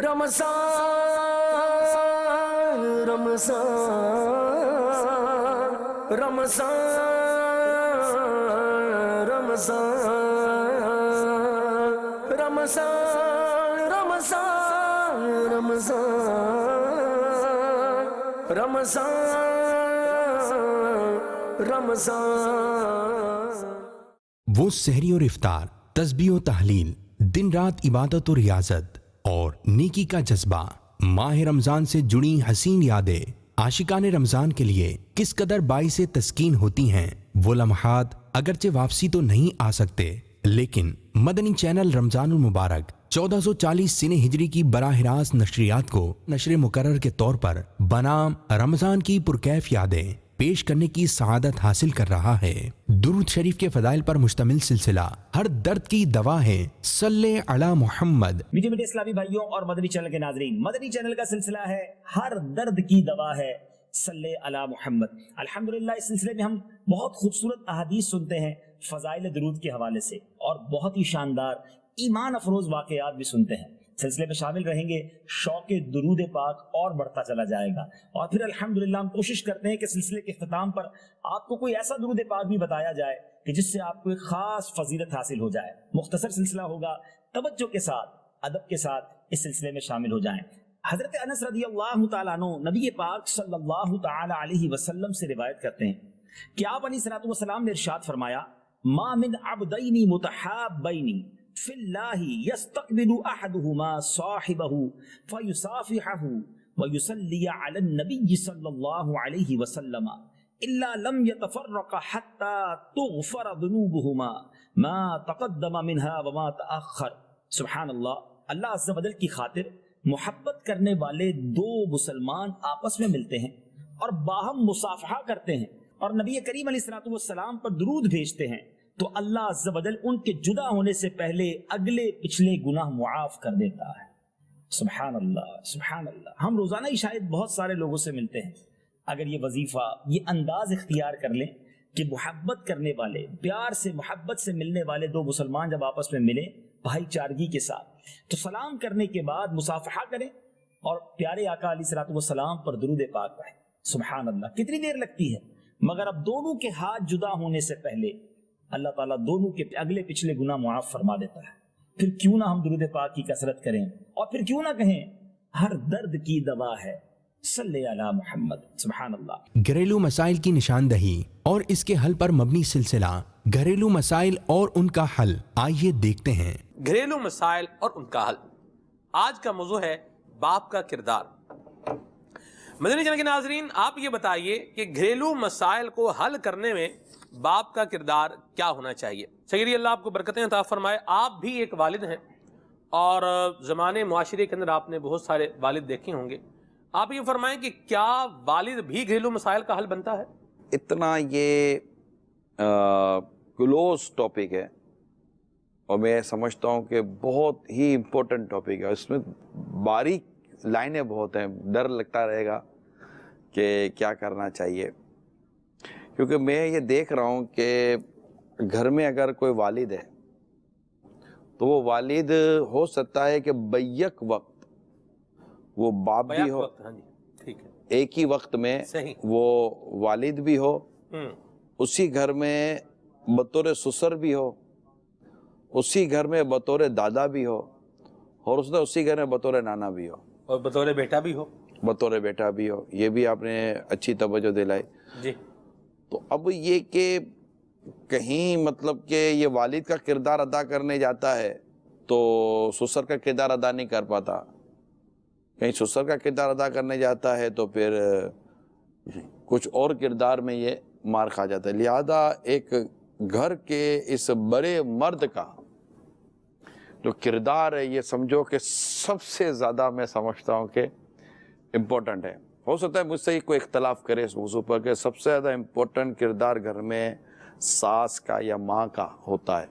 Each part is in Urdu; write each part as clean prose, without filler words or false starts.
رمضان رمضان رمضان رمضان رمضان رمضان رمضان رمضان رمضان وہ سحری اور افطار، تسبیح و تحلیل، دن رات عبادت و ریاضت اور نیکی کا جذبہ، ماہ رمضان سے جڑی حسین یادیں عاشقان رمضان کے لیے کس قدر باعث تسکین ہوتی ہیں۔ وہ لمحات اگرچہ واپسی تو نہیں آ سکتے، لیکن مدنی چینل رمضان المبارک 1440 سنہ ہجری کی براہ راست نشریات کو نشر مقرر کے طور پر بنام رمضان کی پرکیف یادیں پیش کرنے کی سعادت حاصل کر رہا ہے۔ درود شریف کے فضائل پر مشتمل سلسلہ ہر درد کی دوا ہے، صلی علی محمد۔ میٹھے میٹھے اسلامی بھائیوں اور مدنی چینل کے ناظرین، مدنی چینل کا سلسلہ ہے ہر درد کی دوا ہے، صلی علی محمد۔ الحمدللہ اس سلسلے میں ہم بہت خوبصورت احادیث سنتے ہیں فضائل درود کے حوالے سے، اور بہت ہی شاندار ایمان افروز واقعات بھی سنتے ہیں۔ سلسلے میں شامل رہیں گے، شوق درود پاک اور بڑھتا چلا جائے گا، اور پھر الحمدللہ ہم کوشش کرتے ہیں کہ سلسلے کے اختتام پر آپ کو کوئی ایسا درود پاک بھی بتایا جائے کہ جس سے آپ کو ایک خاص فضیلت حاصل ہو جائے۔ مختصر سلسلہ ہوگا، توجہ کے ساتھ، ادب کے ساتھ اس سلسلے میں شامل ہو جائیں۔ حضرت انس رضی اللہ تعالیٰ عنہ نبی پاک صلی اللہ تعالی علیہ وسلم سے روایت کرتے ہیں کہ آپ علیہ الصلوۃ والسلام نے ارشاد فرمایا، ما من عبدین متحابین فی اللہ یستقبل احدہما صاحبہ فیصافحہ ویصلی علی النبی صلی اللہ علیہ وسلم الا لم يتفرق حتى تغفر ذنوبهما ما تقدم منها وما تأخر۔ سبحان اللہ، اللہ عز و جل کی خاطر محبت کرنے والے دو مسلمان آپس میں ملتے ہیں اور باہم مصافحہ کرتے ہیں اور نبی کریم علیہ الصلوۃ والسلام پر درود بھیجتے ہیں، تو اللہ عز و جل ان کے جدا ہونے سے پہلے اگلے پچھلے گناہ معاف کر دیتا ہے۔ سبحان اللہ، سبحان اللہ۔ ہم روزانہ ہی شاید بہت سارے لوگوں سے ملتے ہیں، اگر یہ وظیفہ، یہ انداز اختیار کر لیں کہ محبت کرنے والے، پیار سے محبت سے ملنے والے دو مسلمان جب آپس میں ملیں بھائی چارگی کے ساتھ، تو سلام کرنے کے بعد مصافحہ کریں اور پیارے آقا علیہ الصلوۃ والسلام پر درود پاک پڑھیں۔ سبحان اللہ، کتنی دیر لگتی ہے، مگر اب دونوں کے ہاتھ جدا ہونے سے پہلے اللہ تعالیٰ دونوں کے اگلے پچھلے گناہ معاف فرما دیتا ہے۔ پھر کیوں نہ ہم درود پاک کی کثرت کریں، اور پھر کیوں نہ کہیں ہر درد کی دوا ہے، صلی علی محمد۔ سبحان اللہ۔ گھریلو مسائل کی نشاندہی اور اس کے حل پر مبنی سلسلہ گھریلو مسائل اور ان کا حل، آئیے دیکھتے ہیں۔ گھریلو مسائل اور ان کا حل۔ آج کا موضوع ہے باپ کا کردار۔ مدنی چینل کے ناظرین، آپ یہ بتائیے کہ گھریلو مسائل کو حل کرنے میں باپ کا کردار کیا ہونا چاہیے؟ سیدی اللہ آپ کو برکتیں عطا فرمائے۔ آپ بھی ایک والد ہیں اور زمانے معاشرے کے اندر آپ نے بہت سارے والد دیکھے ہوں گے۔ آپ یہ فرمائیں کہ کیا والد بھی گھریلو مسائل کا حل بنتا ہے؟ اتنا یہ کلوز ٹاپک ہے اور میں سمجھتا ہوں کہ بہت ہی امپورٹنٹ ٹاپک ہے، اس میں باریک لائنیں بہت ہیں، ڈر لگتا رہے گا کہ کیا کرنا چاہیے، کیونکہ میں یہ دیکھ رہا ہوں کہ گھر میں اگر کوئی والد ہے تو وہ والد ہو سکتا ہے کہ بیک وقت وہ باپ بھی ہو، ایک ہی وقت میں وہ والد بھی ہو، اسی گھر میں بطور سسر بھی ہو، اسی گھر میں بطور دادا بھی ہو، اور اس نے اسی گھر میں بطور نانا بھی ہو، اور بطور بیٹا بھی ہو، بطور بیٹا بھی ہو۔ یہ بھی آپ نے اچھی توجہ دلائی جی۔ تو اب یہ کہ کہیں مطلب کہ یہ والد کا کردار ادا کرنے جاتا ہے تو سسر کا کردار ادا نہیں کر پاتا، کہیں سسر کا کردار ادا کرنے جاتا ہے تو پھر کچھ اور کردار میں یہ مار کھا جاتا ہے۔ لہذا ایک گھر کے اس بڑے مرد کا جو کردار ہے، یہ سمجھو کہ سب سے زیادہ میں سمجھتا ہوں کہ امپورٹنٹ ہے۔ ہو سکتا ہے مجھ سے ہی کوئی اختلاف کرے اس موضوع پر کہ سب سے زیادہ امپورٹنٹ کردار گھر میں ساس کا یا ماں کا ہوتا ہے،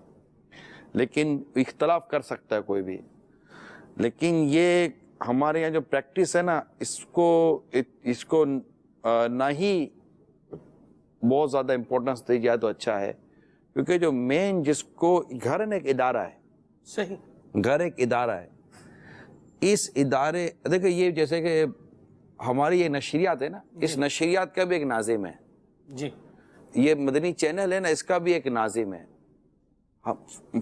لیکن اختلاف کر سکتا ہے کوئی بھی، لیکن یہ ہمارے یہاں جو پریکٹس ہے نا، اس کو نہ ہی بہت زیادہ امپورٹنس دی جائے تو اچھا ہے، کیونکہ جو مین جس کو گھر ایک ادارہ ہے، صحیح، گھر ایک ادارہ ہے، اس ادارے دیکھیں یہ جیسے کہ ہماری یہ نشریات ہے نا، اس نشریات کا بھی ایک ناظم ہے جی، یہ مدنی چینل ہے نا، اس کا بھی ایک ناظم ہے.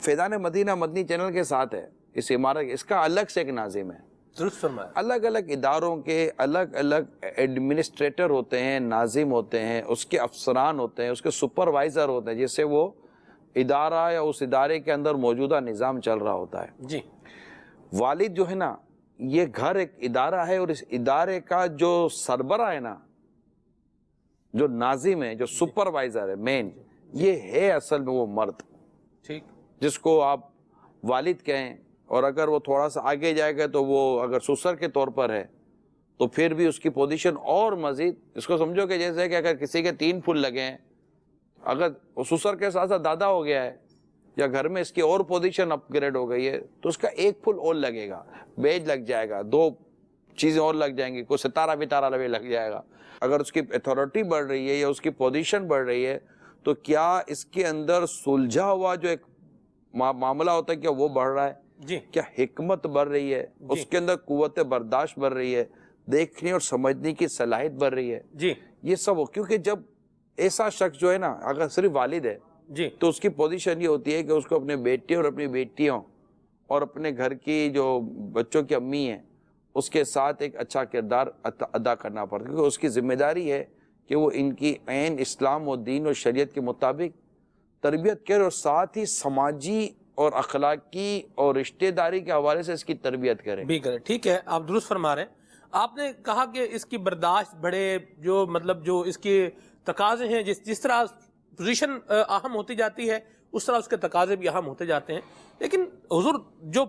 فیضان مدینہ مدنی چینل کے ساتھ ہے اس عمارت، اس کا الگ سے ایک ناظم ہے. درست فرمایا. الگ الگ اداروں کے الگ الگ ایڈمنسٹریٹر ہوتے ہیں، ناظم ہوتے ہیں، اس کے افسران ہوتے ہیں، اس کے سپروائزر ہوتے ہیں، جس سے وہ ادارہ یا اس ادارے کے اندر موجودہ نظام چل رہا ہوتا ہے. جی، والد جو ہے نا، یہ گھر ایک ادارہ ہے، اور اس ادارے کا جو سربراہ ہے نا، جو ناظم ہے، جو سپروائزر ہے مین، یہ ہے اصل میں وہ مرد ٹھیک، جس کو آپ والد کہیں. اور اگر وہ تھوڑا سا آگے جائے گا تو وہ اگر سسر کے طور پر ہے تو پھر بھی اس کی پوزیشن اور مزید، اس کو سمجھو کہ جیسے کہ اگر کسی کے 3 پھول لگے ہیں، اگر وہ سسر کے ساتھ ساتھ دادا ہو گیا ہے یا گھر میں اس کی اور پوزیشن اپ گریڈ ہو گئی ہے تو اس کا 1 پھول اور لگے گا، بیج لگ جائے گا، 2 چیزیں اور لگ جائیں گی، کوئی ستارہ بتارہ لگ جائے گا. اگر اس کی اتھارٹی بڑھ رہی ہے یا اس کی پوزیشن بڑھ رہی ہے تو کیا اس کے اندر سلجھا ہوا جو ایک معاملہ ہوتا ہے کیا وہ بڑھ رہا ہے؟ جی، کیا حکمت بڑھ رہی ہے؟ اس کے اندر قوت برداشت بڑھ رہی ہے، دیکھنے اور سمجھنے کی صلاحیت بڑھ رہی ہے؟ جی، یہ سب ہو، کیونکہ جب ایسا شخص جو ہے نا اگر صرف والد ہے جی، تو اس کی پوزیشن یہ ہوتی ہے کہ اس کو اپنے بیٹے اور اپنی بیٹیوں اور اپنے گھر کی جو بچوں کی امی ہیں اس کے ساتھ ایک اچھا کردار ادا کرنا پڑتا ہے، کیونکہ اس کی ذمہ داری ہے کہ وہ ان کی عین اسلام و دین اور شریعت کے مطابق تربیت کرے، اور ساتھ ہی سماجی اور اخلاقی اور رشتہ داری کے حوالے سے اس کی تربیت کرے بھی کرے. ٹھیک ہے، آپ درست فرما رہے ہیں. آپ نے کہا کہ اس کی برداشت بڑھے، جو مطلب جو اس کے تقاضے ہیں، جس طرح پوزیشن اہم ہوتی جاتی ہے اس طرح اس کے تقاضے بھی اہم ہوتے جاتے ہیں. لیکن حضور جو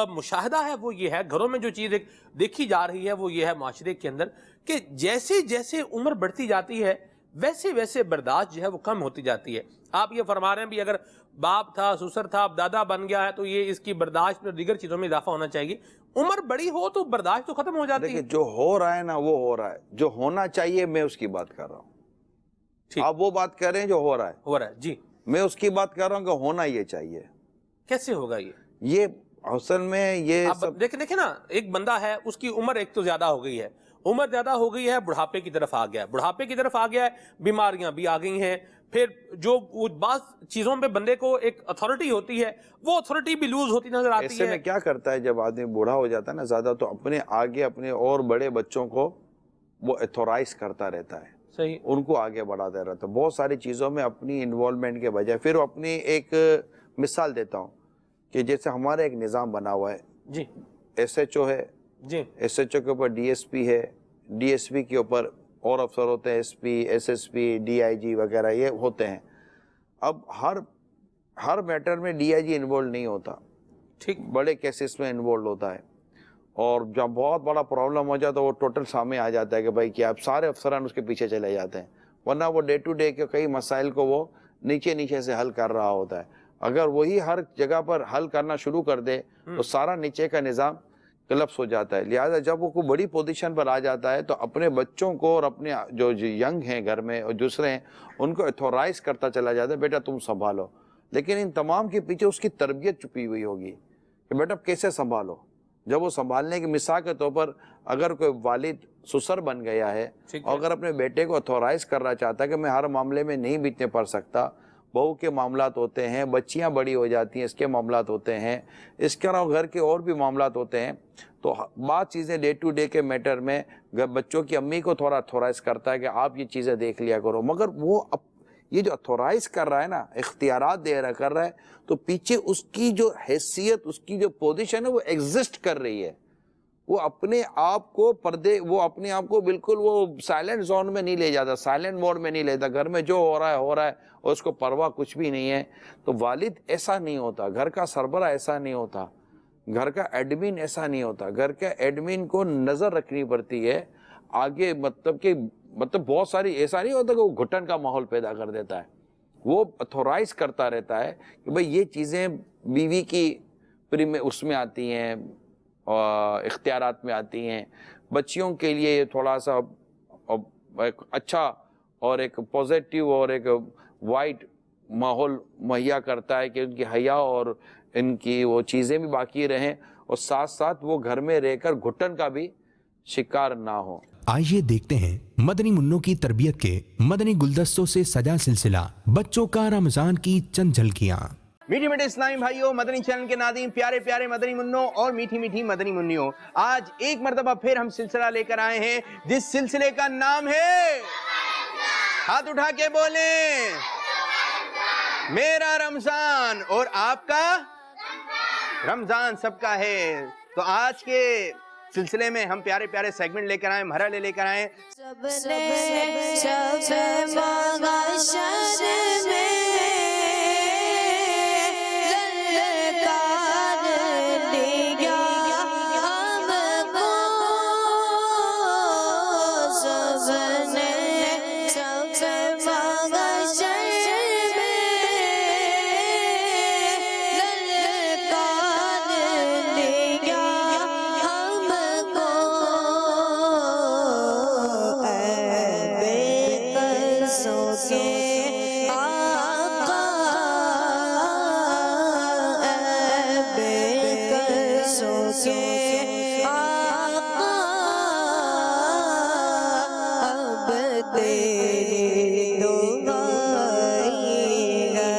مشاہدہ ہے وہ یہ ہے، گھروں میں جو چیز ایک دیکھی جا رہی ہے وہ یہ ہے معاشرے کے اندر کہ جیسے جیسے عمر بڑھتی جاتی ہے ویسے ویسے برداشت جو ہے وہ کم ہوتی جاتی ہے. آپ یہ فرما رہے ہیں بھی اگر باپ تھا، سسر تھا، اب دادا بن گیا ہے تو یہ اس کی برداشت میں دیگر چیزوں میں اضافہ ہونا چاہیے. عمر بڑی ہو تو برداشت تو ختم ہو جاتی ہے. دیکھیں جو ہو رہا ہے نا وہ ہو رہا ہے، جو ہونا چاہیے میں اس کی بات کر رہا ہوں. آپ وہ بات کر رہے ہیں جو ہو رہا ہے، جی، میں اس کی بات کر رہا ہوں کہ ہونا یہ چاہیے. کیسے ہوگا یہ اصل میں یہ آپ دیکھیں نا، ایک بندہ ہے اس کی عمر ایک تو زیادہ ہو گئی ہے، عمر زیادہ ہو گئی ہے، بڑھاپے کی طرف آ گیا ہے، بڑھاپے کی طرف آ گیا ہے، بیماریاں بھی آ گئی ہیں، پھر جو بعض چیزوں پہ بندے کو ایک اتھارٹی ہوتی ہے وہ اتھارٹی بھی لوز ہوتی نظر آتی ہے. ایسے میں کیا کرتا ہے جب آدمی بوڑھا ہو جاتا ہے نا زیادہ، تو اپنے آگے اپنے اور بڑے بچوں کو وہ ایتھورائز کرتا رہتا ہے، صحیح، ان کو آگے بڑھاتا رہتا ہے بہت ساری چیزوں میں اپنی انوالومنٹ کے بجائے. پھر اپنی ایک مثال دیتا ہوں کہ جیسے ہمارا ایک نظام بنا ہوا ہے، جی، ایس ایچ او ہے، جی، ایس ایچ او کے اوپر ڈی ایس پی ہے، ڈی ایس پی کے اوپر اور افسر ہوتے ہیں، S P, S S P, D I G وغیرہ یہ ہوتے ہیں. اب ہر میٹر میں ڈی آئی جی انوالو نہیں ہوتا، ٹھیک، بڑے کیسز میں انوالو ہوتا ہے، اور جب بہت بڑا پرابلم ہو جاتا ہے وہ ٹوٹل سامنے آ جاتا ہے کہ بھائی کیا اب سارے افسران اس کے پیچھے چلے جاتے ہیں، ورنہ وہ ڈے ٹو ڈے کے کئی مسائل کو وہ نیچے سے حل کر رہا ہوتا ہے. اگر وہی ہر جگہ پر حل کرنا شروع کر دے تو سارا نیچے کا نظام کلپس ہو جاتا ہے. لہٰذا جب وہ کوئی بڑی پوزیشن پر آ جاتا ہے تو اپنے بچوں کو اور اپنے جو ینگ ہیں گھر میں اور دوسرے ہیں ان کو ایتھورائز کرتا چلا جاتا ہے، بیٹا تم سنبھالو. لیکن ان تمام کے پیچھے اس کی تربیت چھپی ہوئی ہوگی کہ بیٹا کیسے سنبھالو. جب وہ سنبھالنے کی مثال کے طور پر اگر کوئی والد سسر بن گیا ہے اور اگر اپنے بیٹے کو ایتھورائز کرنا چاہتا ہے کہ میں ہر معاملے میں نہیں بیتنے پڑ سکتا، بہو کے معاملات ہوتے ہیں، بچیاں بڑی ہو جاتی ہیں اس کے معاملات ہوتے ہیں، اس کے علاوہ گھر کے اور بھی معاملات ہوتے ہیں، تو بعض چیزیں ڈے ٹو ڈے کے میٹر میں بچوں کی امی کو تھوڑا ایتھورائز کرتا ہے کہ آپ یہ چیزیں دیکھ لیا کرو. مگر وہ یہ جو ایتھورائز کر رہا ہے نا، اختیارات کر رہا ہے، تو پیچھے اس کی جو حیثیت، اس کی جو پوزیشن ہے وہ ایگزسٹ کر رہی ہے. وہ اپنے آپ کو وہ اپنے آپ کو بالکل وہ سائلنٹ زون میں نہیں لے جاتا، سائلنٹ موڈ میں نہیں لیتا. گھر میں جو ہو رہا ہے اور اس کو پرواہ کچھ بھی نہیں ہے. تو والد ایسا نہیں ہوتا، گھر کا سربراہ ایسا نہیں ہوتا، گھر کا ایڈمن ایسا نہیں ہوتا. گھر کا ایڈمن کو نظر رکھنی پڑتی ہے آگے، مطلب بہت ساری ایسا نہیں ہوتا کہ وہ گھٹن کا ماحول پیدا کر دیتا ہے. وہ ایتھورائز کرتا رہتا ہے کہ بھئی یہ چیزیں بیوی کی اس میں آتی ہیں، اختیارات میں آتی ہیں. بچیوں کے لیے یہ تھوڑا سا ایک اچھا اور ایک پوزیٹیو اور ایک وائٹ ماحول مہیا کرتا ہے کہ ان کی حیا اور ان کی وہ چیزیں بھی باقی رہیں اور ساتھ ساتھ وہ گھر میں رہ کر گھٹن کا بھی شکار نہ ہو۔ آئیے دیکھتے ہیں مدنی منوں کی تربیت کے مدنی گلدستوں سے سجا سلسلہ بچوں کا رمضان کی چند جھلکیاں۔ میٹھی میٹھے اسلامی بھائیوں، مدنی چینل کے ناظرین، پیارے پیارے مدنی منوں اور میٹھی میٹھی مدنی منیوں، آج ایک مرتبہ پھر ہم سلسلہ لے کر آئے ہیں جس سلسلے کا نام ہے، ہاتھ اٹھا کے بولیں، میرا رمضان اور آپ کا رمضان سب کا ہے۔ تو آج کے سلسلے میں ہم پیارے پیارے سیگمنٹ لے کر آئے، مرحلے لے کر آئے۔ سب نے سب مانگا شر میں للکار لیا ہم کو، سب نے سب مانگا شر میں للکار لیا ہم کو، اے بے قصوں کے آقا، اے بے قصوں کے آقا، اب تیری دعائی ہے۔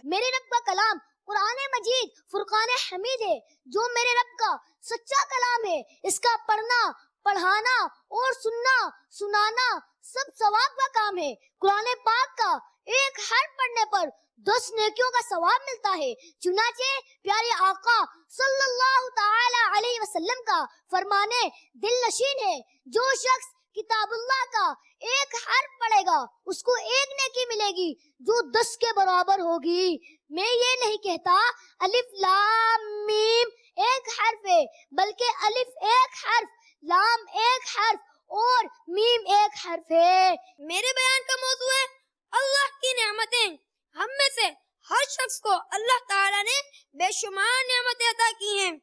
میرے رب کا کلام قرآن مجید فرقان حمید ہے، جو میرے رب کا سچا کلام ہے۔ اس کا پڑھنا، پڑھانا اور سننا، سنانا سب ثواب کا کام ہے۔ قرآن پاک کا ایک حرف پڑھنے پر 10 نیکیوں کا ثواب ملتا ہے۔ چنانچہ پیارے آقا صلی اللہ تعالی علیہ وسلم کا فرمانے دل نشین ہے، جو شخص کتاب اللہ کا ایک حرف پڑھے گا اس کو ایک نیکی ملے گی جو 10 کے برابر ہوگی۔ میں یہ نہیں کہتا الف لام میم ایک حرف ہے، بلکہ الف ایک حرف، لام ایک حرف اور میم ایک حرف ہے۔ میرے بیان کا موضوع ہے اللہ کی نعمتیں۔ ہم میں سے ہر شخص کو اللہ تعالیٰ نے بے شمار نعمتیں عطا کی ہیں۔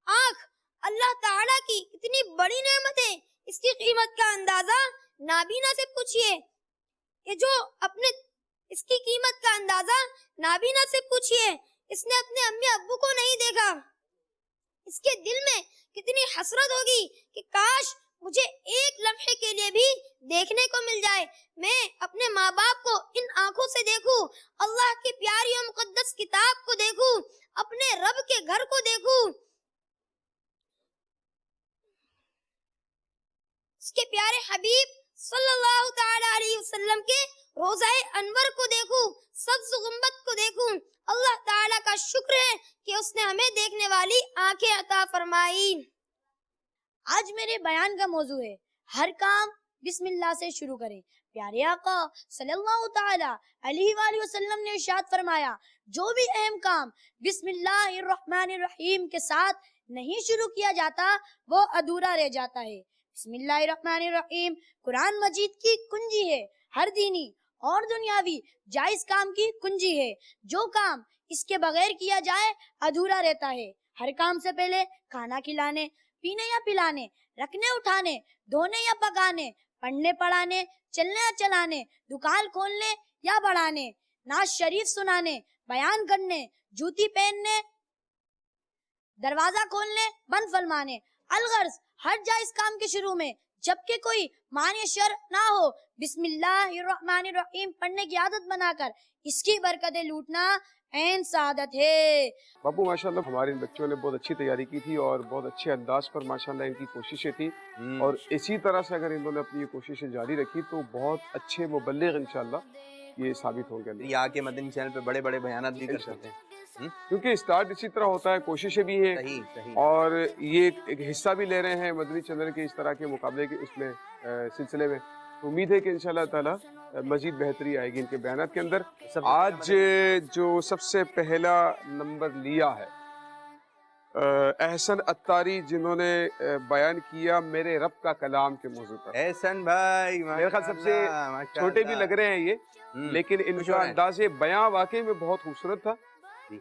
آنکھ اللہ تعالیٰ کی اتنی بڑی نعمت ہے، اس کی قیمت کا اندازہ نابینا سے پوچھئے، کہ جو اپنے اس کی قیمت کا اندازہ نابینا سے پوچھئے، اس نے اپنے امی ابو کو نہیں دیکھا، اس کے دل میں کتنی حسرت ہوگی کہ کاش مجھے ایک لمحے کے لیے بھی دیکھنے کو مل جائے، میں اپنے ماں باپ کو ان آنکھوں سے دیکھوں، اللہ کی پیاری و مقدس کتاب کو دیکھوں، اپنے رب کے گھر کو دیکھوں، اس کے پیارے حبیب صلی اللہ تعالی علیہ وسلم کے روضہ انور کو دیکھوں، سبز گنبد کو دیکھوں۔ اللہ تعالیٰ کا شکر ہے کہ اس نے ہمیں دیکھنے والی آنکھیں عطا فرمائی۔ آج میرے بیان کا موضوع ہے ہر کام بسم اللہ سے شروع کریں۔ پیارے آقا صلی اللہ تعالی علیہ وآلہ وسلم نے ارشاد فرمایا، جو بھی اہم کام بسم اللہ الرحمن الرحیم کے ساتھ نہیں شروع کیا جاتا وہ ادھورا رہ جاتا ہے۔ بسم اللہ الرحمن الرحیم قرآن مجید کی کنجی ہے، ہر دینی اور دنیاوی جائز کام کی کنجی ہے۔ جو کام اس کے بغیر کیا جائے ادھورا رہتا ہے۔ ہر کام سے پہلے کھانا کھلانے، پینے یا پلانے، رکھنے اٹھانے، دھونے یا پکانے، پڑھنے پڑھانے، چلنے یا چلانے، دکان کھولنے یا بڑھانے، نعت شریف سنانے، بیان کرنے، جوتی پہننے، دروازہ کھولنے، بند فرمانے، الغرض ہر جائز کام کے شروع میں جبکہ کوئی معنی شر نہ ہو بسم اللہ الرحمن الرحیم پڑھنے کی عادت بنا کر اس کی برکتیں لوٹنا عین سعادت ہے۔ بابو ماشاءاللہ ہمارے ان بچوں نے بہت اچھی تیاری کی تھی اور بہت اچھے انداز پر ماشاءاللہ ان کی کوششیں تھی، اور اسی طرح سے اگر انہوں نے اپنی یہ کوششیں جاری رکھی تو بہت اچھے مبلغ انشاءاللہ یہ ثابت ہوں گے۔ یہ آکے مدنی چینل پہ بڑے بڑے بیانات بھی کر سکتے ہیں، کیونکہ اسٹارٹ اسی طرح ہوتا ہے، کوششیں بھی ہیں صحیح صحیح، اور یہ ایک حصہ بھی لے رہے ہیں مدنی چینل کے اس طرح کے مقابلے کے اس میں سلسلے میں۔ امید ہے کہ انشاءاللہ تعالی مزید بہتری آئے گی ان کے بیانات کے اندر۔ آج جو سب سے پہلا نمبر لیا ہے احسن اتاری، جنہوں نے بیان کیا میرے رب کا کلام کے موضوع پر۔ احسن بھائی میرے خیال سب سے چھوٹے بھی لگ رہے ہیں یہ، لیکن ان کا انداز بیان واقعی میں بہت خوبصورت تھا۔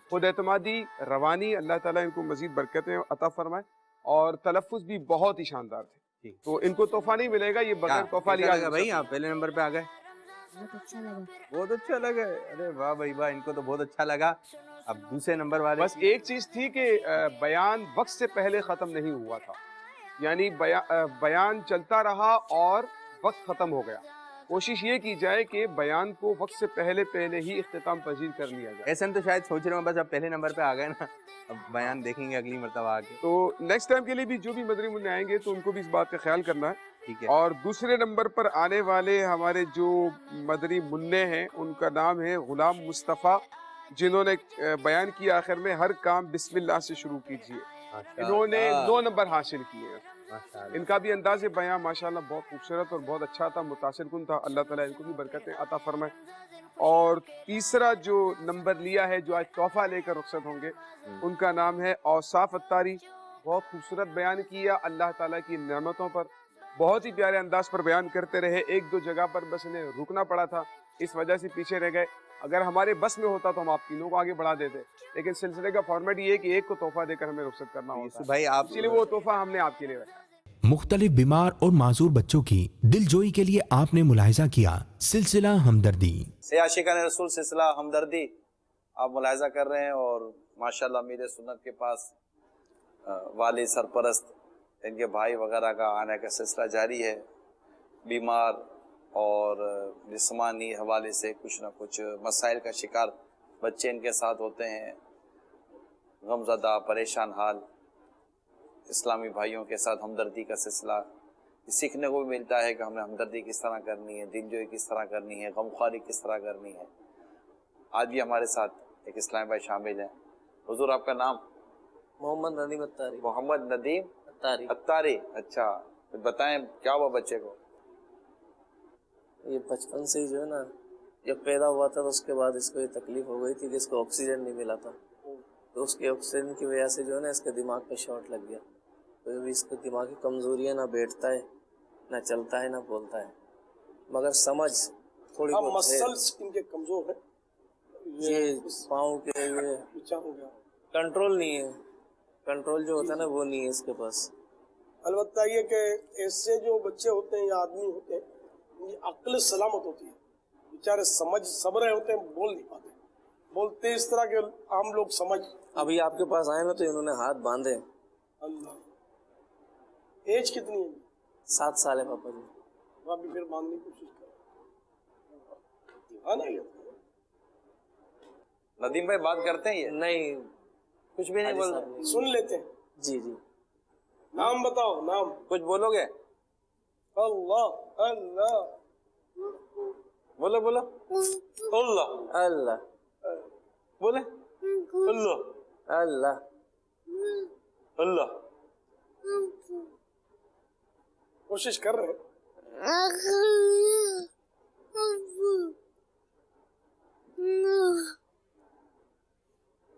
خود اعتمادی، روانی، اللہ تعالیٰ ان کو مزید برکتیں عطا فرمائے، اور تلفظ بھی بہت ہی شاندار تھے۔ تو ان کو تحفہ نہیں ملے گا، یہ بغیر تحفہ لیا۔ بھائی آپ پہلے نمبر پہ آ گئے، بہت اچھا لگا۔ ارے واہ بھائی واہ، ان کو تو بہت اچھا لگا۔ اب دوسرے نمبر والے بس ایک چیز تھی کہ بیان وقت سے پہلے ختم نہیں ہوا تھا، یعنی بیان چلتا رہا اور وقت ختم ہو گیا. کوشش یہ کی جائے کہ بیان کو وقت سے پہلے ہی اختتام پذیر کر لیا جائے. ایسا تو شاید سوچ رہے ہوں بس اب پہلے نمبر پہ آ گئے نا، اب بیان دیکھیں گے اگلی مرتبہ آ کے. تو نیکسٹ ٹائم کے لیے بھی جو بھی مدنی منع آئیں گے تو ان کو بھی اس بات کا خیال کرنا ہے. ٹھیک ہے. اور دوسرے نمبر پر آنے والے ہمارے جو مدنی منع ہیں ان کا نام ہے غلام مصطفیٰ، جنہوں نے بیان کیا آخر میں ہر کام بسم اللہ سے شروع کیجیے. انہوں نے 9 نمبر حاصل کیے ہیں. ان کا بھی انداز بیان ماشاءاللہ بہت خوبصورت اور بہت اچھا تھا، متاثر کن تھا. اللہ تعالیٰ ان کو بھی برکتیں عطا فرمائے. اور تیسرا جو نمبر لیا ہے جو آج تحفہ لے کر رخصت ہوں گے ان کا نام ہے اوصاف اتاری. بہت خوبصورت بیان کیا اللہ تعالیٰ کی نعمتوں پر، بہت ہی پیارے انداز پر بیان کرتے رہے. 1-2 جگہ پر بس انہیں رکنا پڑا تھا، اس وجہ سے پیچھے رہ گئے. اگر ہمارے بس میں ہوتا تو ہم آپ تینوں کو آگے بڑھا دیتے، لیکن سلسلے کا فارمیٹ یہ ہے کہ ایک کو تحفہ دے کر ہمیں رخصت کرنا ہوتا ہے. بھائی آپ اسی لیے وہ تحفہ ہم نے آپ کے لیے رکھا. مختلف بیمار اور معذور بچوں کی دل جوئی کے لیے آپ نے ملاحظہ کیا سلسلہ ہمدردی. عاشقان رسول سلسلہ ہمدردی آپ ملاحظہ کر رہے ہیں، اور ماشاءاللہ امیر سنت کے پاس والد سرپرست ان کے بھائی وغیرہ کا آنے کا سلسلہ جاری ہے. بیمار اور جسمانی حوالے سے کچھ نہ کچھ مسائل کا شکار بچے ان کے ساتھ ہوتے ہیں، غمزدہ پریشان حال. اسلامی بھائیوں کے ساتھ ہمدردی کا سلسلہ سیکھنے کو بھی ملتا ہے کہ ہم نے ہمدردی کس طرح کرنی ہے، دلجوئی کس طرح کرنی ہے، غمخواری کس طرح کرنی ہے. آج بھی ہمارے ساتھ ایک اسلامی بھائی شامل ہیں. حضور آپ کا نام؟ محمد ندیم اتاری. محمد ندیم اتاری. اچھا بتائیں کیا ہوا بچے کو؟ یہ بچپن سے ہی جو ہے نا، جب پیدا ہوا تھا تو اس کے بعد اس کو یہ تکلیف ہو گئی تھی کہ اس کو آکسیجن نہیں ملا تھا، تو اس کے آکسیجن کی وجہ سے جو ہے نا اس کے دماغ پہ شارٹ لگ گیا. تو ابھی اس کو دماغی کمزوری ہے، نہ بیٹھتا ہے نہ چلتا ہے نہ بولتا ہے، مگر سمجھ تھوڑی بہت ہے. مسلس ان کے کمزور ہیں، یہ پاؤں کے یہ کنٹرول نہیں ہے، کنٹرول جو ہوتا ہے نا وہ نہیں ہے اس کے پاس. البتہ یہ کہ ایسے جو بچے ہوتے ہیں یا آدمی ہوتے ہیں ان کی عقل سلامت ہوتی ہے، بیچارے سمجھ سب رہے ہوتے ہیں، بول نہیں پاتے، بولتے اس طرح کے عام لوگ سمجھ. ابھی آپ کے پاس آئے نا تو انہوں نے ہاتھ باندھے. اللہ. ایج کتنی ہے؟ 7 سال ہے پاپا جی. ابھی پھر باندھنے کی کوشش کریں. ہاں نہیں ندیم بھائی بات کرتے ہیں؟ یہ نہیں کچھ بھی نہیں بول رہے، سن لیتے ہیں. جی جی. نام بتاؤ. نام کچھ بولو گے؟ اللہ اللہ بولو بولو. اللہ اللہ بولے. اللہ اللہ اللہ. کوشش کر رہے ہیں.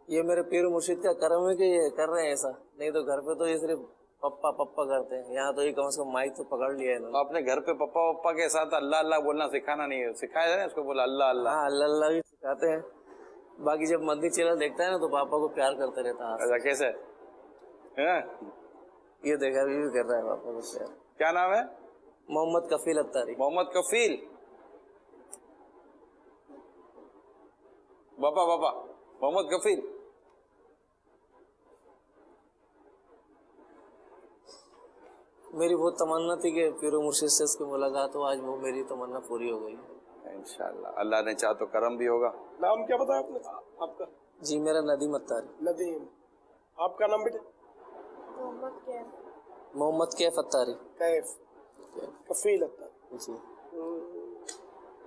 یہ میرے پیر مرشد کا کرم ہے کہ یہ کر رہے ہیں ایسا، نہیں تو گھر پہ تو یہ صرف پپا پپا کرتے ہیں. یہاں تو یہ کم سے کم مائک تو پکڑ لیا ہے انہوں نے. آپ نے گھر پہ پپا پپا کے ساتھ اللہ اللہ بولنا سکھانا نہیں ہے، سکھایا ہے اس کو، بولا اللہ اللہ. ہاں اللہ اللہ بھی سکھاتے ہیں. باقی جب مدنی چینل دیکھتا ہے نا تو پاپا کو پیار کرتے رہتا ہے. ایسا کیسے؟ یہ دیکھا ابھی بھی کر رہا ہے پاپا کو پیار. کیا نام ہے؟ محمد کفیل اتاری. محمد کفیل. بابا بابا محمد کفیل. میری بہت تمنا تھی کہ پیر و مرشد سے اس کی ملاقات ہو، آج وہ میری تمنا پوری ہو گئی. انشاءاللہ اللہ نے چاہ تو کرم بھی ہوگا. نام کیا بتایا آپ نے آپ کا؟ جی میرا ندیم اتاری. ندیم. آپ کا نام بیٹے؟ محمد کیف اتاری. کیف. کفیل اتاری. جی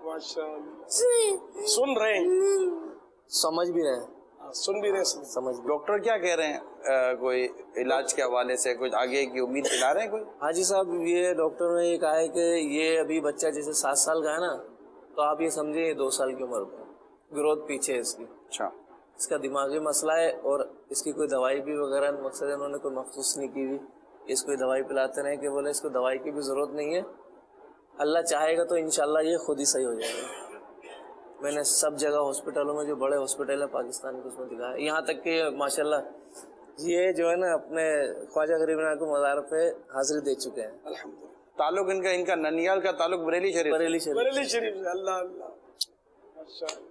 ماشاءاللہ. سن رہے ہیں، سمجھ بھی رہے ہیں. سن بھی رہے. سمجھ بھی. ڈاکٹر کیا کہہ رہے ہیں؟ کوئی علاج کے حوالے سے کچھ آگے کی امید دلا رہے ہیں کوئی؟ حاجی صاحب یہ ڈاکٹر نے یہ کہا ہے کہ یہ ابھی بچہ جیسے 7 سال کا ہے نا، تو آپ یہ سمجھیں یہ 2 سال کی عمر میں گروتھ پیچھے ہے اس کی. اچھا. اس کا دماغی مسئلہ ہے اور اس کی کوئی دوائی بھی وغیرہ مقصد انہوں نے کوئی مخصوص نہیں کی ہوئی. اس کو دوائی پلاتے رہے کہ بولے اس کو دوائی کی بھی ضرورت نہیں ہے، اللہ چاہے گا تو انشاءاللہ یہ خود ہی صحیح ہو جائے گا. میں نے سب جگہ ہاسپٹلوں میں جو بڑے ہاسپٹل ہیں پاکستان کے اس میں دکھایا، یہاں تک کہ ماشاءاللہ یہ جو ہے نا اپنے خواجہ غریب نواز کو مزار پہ حاضری دے چکے ہیں. الحمدللہ. تعلق ان کا ننیال کا تعلق بریلی شریف. بریلی شریف. بریلی شریف سے. اللہ اللہ. ماشاءاللہ.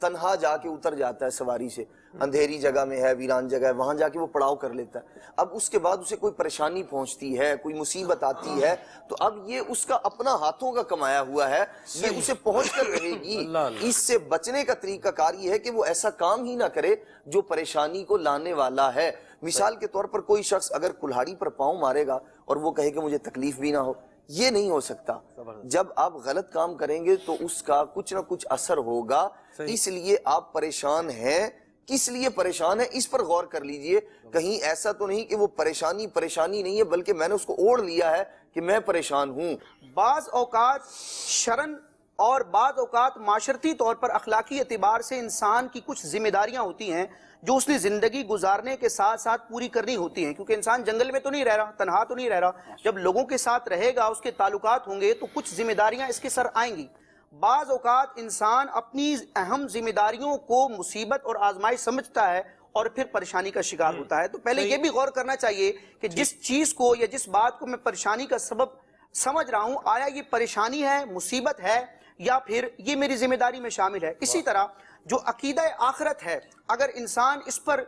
تنہا جا کے اتر جاتا ہے سواری سے, اندھیری جگہ میں ہے, ویران جگہ ہے, وہاں جا کے وہ پڑاؤ کر لیتا ہے. اب اس کے بعد اسے کوئی پریشانی پہنچتی ہے, کوئی مصیبت آتی ہے, تو اب یہ اس کا اپنا ہاتھوں کا کمایا ہوا ہے, یہ اسے پہنچ کر رہے گی. اس سے بچنے کا طریقہ کار یہ ہے کہ وہ ایسا کام ہی نہ کرے جو پریشانی کو لانے والا ہے. مثال کے طور پر کوئی شخص اگر کلہاڑی پر پاؤں مارے گا اور وہ کہے کہ مجھے تکلیف بھی نہ ہو, یہ نہیں ہو سکتا. جب آپ غلط کام کریں گے تو اس کا کچھ نہ کچھ اثر ہوگا. اس لیے آپ پریشان ہیں, کس لیے پریشان ہیں اس پر غور کر لیجئے. کہیں ایسا تو نہیں کہ وہ پریشانی نہیں ہے, بلکہ میں نے اس کو اوڑھ لیا ہے کہ میں پریشان ہوں. بعض اوقات شرن اور بعض اوقات معاشرتی طور پر اخلاقی اعتبار سے انسان کی کچھ ذمہ داریاں ہوتی ہیں جو اس نے زندگی گزارنے کے ساتھ ساتھ پوری کرنی ہوتی ہیں, کیونکہ انسان جنگل میں تو نہیں رہ رہا, تنہا تو نہیں رہ رہا. جب لوگوں کے ساتھ رہے گا, اس کے تعلقات ہوں گے, تو کچھ ذمہ داریاں اس کے سر آئیں گی. بعض اوقات انسان اپنی اہم ذمہ داریوں کو مصیبت اور آزمائش سمجھتا ہے اور پھر پریشانی کا شکار ہوتا ہے. تو پہلے یہ بھی غور کرنا چاہیے کہ جس چیز کو یا جس بات کو میں پریشانی کا سبب سمجھ رہا ہوں, آیا یہ پریشانی ہے, مصیبت ہے, یا پھر یہ میری ذمہ داری میں شامل ہے. اسی طرح جو عقیدہ آخرت ہے, اگر انسان اس پر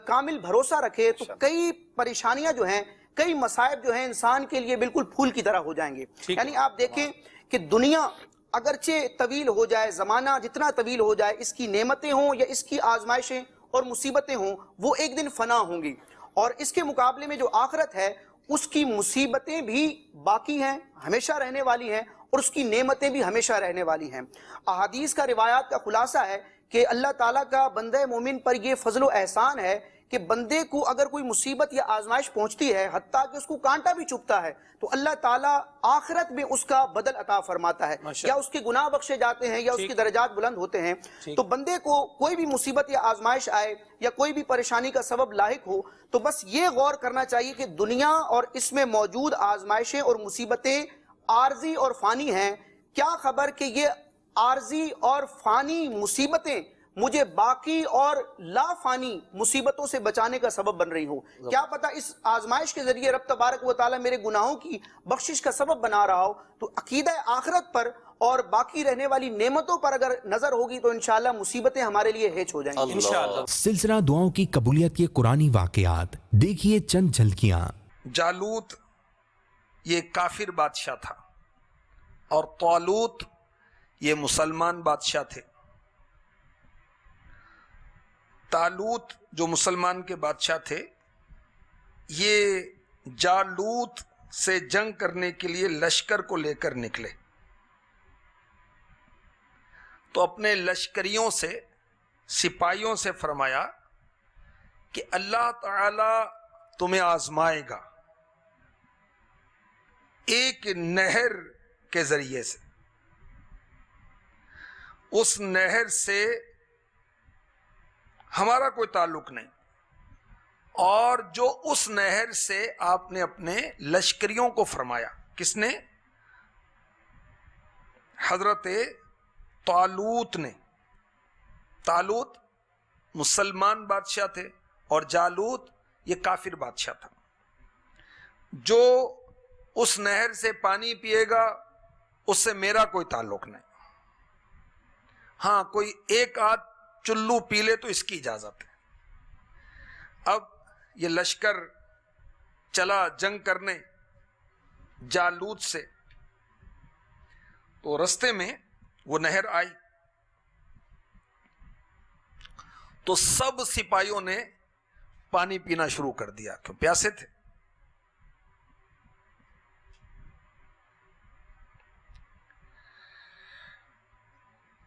کامل بھروسہ رکھے تو کئی پریشانیاں جو ہیں, کئی مصائب جو ہیں انسان کے لیے بالکل پھول کی طرح ہو جائیں گے. یعنی آپ دیکھیں کہ دنیا اگرچہ طویل ہو جائے, زمانہ جتنا طویل ہو جائے, اس کی نعمتیں ہوں یا اس کی آزمائشیں اور مصیبتیں ہوں, وہ ایک دن فنا ہوں گی. اور اس کے مقابلے میں جو آخرت ہے, اس کی مصیبتیں بھی باقی ہیں, ہمیشہ رہنے والی ہیں, اور اس کی نعمتیں بھی ہمیشہ رہنے والی ہیں. احادیث کا, روایات کا خلاصہ ہے کہ اللہ تعالیٰ کا بندہ مومن پر یہ فضل و احسان ہے کہ بندے کو اگر کوئی مصیبت یا آزمائش پہنچتی ہے, حتیٰ کہ اس کو کانٹا بھی چبھتا ہے, تو اللہ تعالیٰ آخرت میں اس کا بدل عطا فرماتا ہے, یا اس کے گناہ بخشے جاتے ہیں, یا اس کے درجات بلند ہوتے ہیں. تو بندے کو کوئی بھی مصیبت یا آزمائش آئے, یا کوئی بھی پریشانی کا سبب لاحق ہو, تو بس یہ غور کرنا چاہیے کہ دنیا اور اس میں موجود آزمائشیں اور مصیبتیں عارضی اور فانی ہیں. کیا خبر کہ یہ عارضی اور فانی مصیبتیں مجھے باقی اور لا فانی مصیبتوں سے بچانے کا سبب بن رہی ہو. کیا پتا اس آزمائش کے ذریعے رب تبارک و تعالی میرے گناہوں کی بخشش کا سبب بنا رہا ہو. تو عقیدہ آخرت پر اور باقی رہنے والی نعمتوں پر اگر نظر ہوگی تو انشاءاللہ مصیبتیں ہمارے لیے ہیچ ہو جائیں گی. سلسلہ دعاؤں کی قبولیت کے قرآنی واقعات دیکھیے چند جھلکیاں. جالوت یہ کافر بادشاہ تھا اور طالوت یہ مسلمان بادشاہ تھے. طالوت جو مسلمان کے بادشاہ تھے, یہ جالوت سے جنگ کرنے کے لیے لشکر کو لے کر نکلے. تو اپنے لشکریوں سے, سپاہیوں سے فرمایا کہ اللہ تعالی تمہیں آزمائے گا ایک نہر کے ذریعے سے. اس نہر سے ہمارا کوئی تعلق نہیں, اور جو اس نہر سے آپ نے اپنے لشکریوں کو فرمایا. کس نے؟ حضرت طالوت نے. طالوت مسلمان بادشاہ تھے اور جالوت یہ کافر بادشاہ تھا. جو اس نہر سے پانی پیے گا اس سے میرا کوئی تعلق نہیں. ہاں کوئی ایک آدھ چلو پی لے تو اس کی اجازت ہے. اب یہ لشکر چلا جنگ کرنے جالوت سے, تو رستے میں وہ نہر آئی تو سب سپاہیوں نے پانی پینا شروع کر دیا, کیوں پیاسے تھے.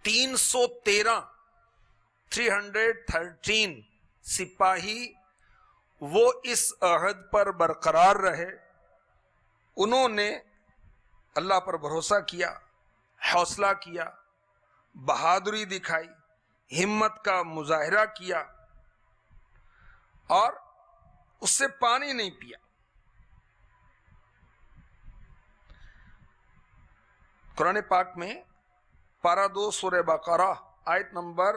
تین 313 سپاہی وہ اس عہد پر برقرار رہے. انہوں نے اللہ پر بھروسہ کیا, حوصلہ کیا, بہادری دکھائی, ہمت کا مظاہرہ کیا, اور اس سے پانی نہیں پیا. قرآن پاک میں پارہ 2 سورہ بقرہ آیت نمبر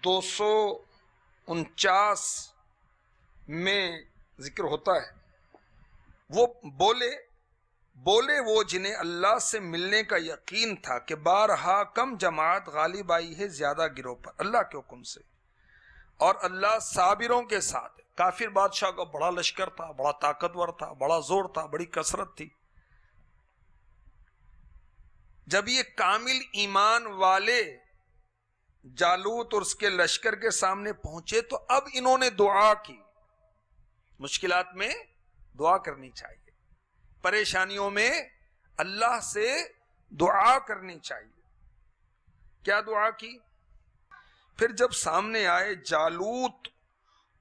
249 میں ذکر ہوتا ہے. وہ بولے بولے وہ جنہیں اللہ سے ملنے کا یقین تھا کہ بارہا کم جماعت غالب آئی ہے زیادہ گروہ پر اللہ کے حکم سے، اور اللہ صابروں کے ساتھ ہے۔ کافر بادشاہ کا بڑا لشکر تھا، بڑا طاقتور تھا، بڑا زور تھا، بڑی کثرت تھی۔ جب یہ کامل ایمان والے جالوت اور اس کے لشکر کے سامنے پہنچے تو اب انہوں نے دعا کی۔ مشکلات میں دعا کرنی چاہیے، پریشانیوں میں اللہ سے دعا کرنی چاہیے۔ کیا دعا کی؟ پھر جب سامنے آئے جالوت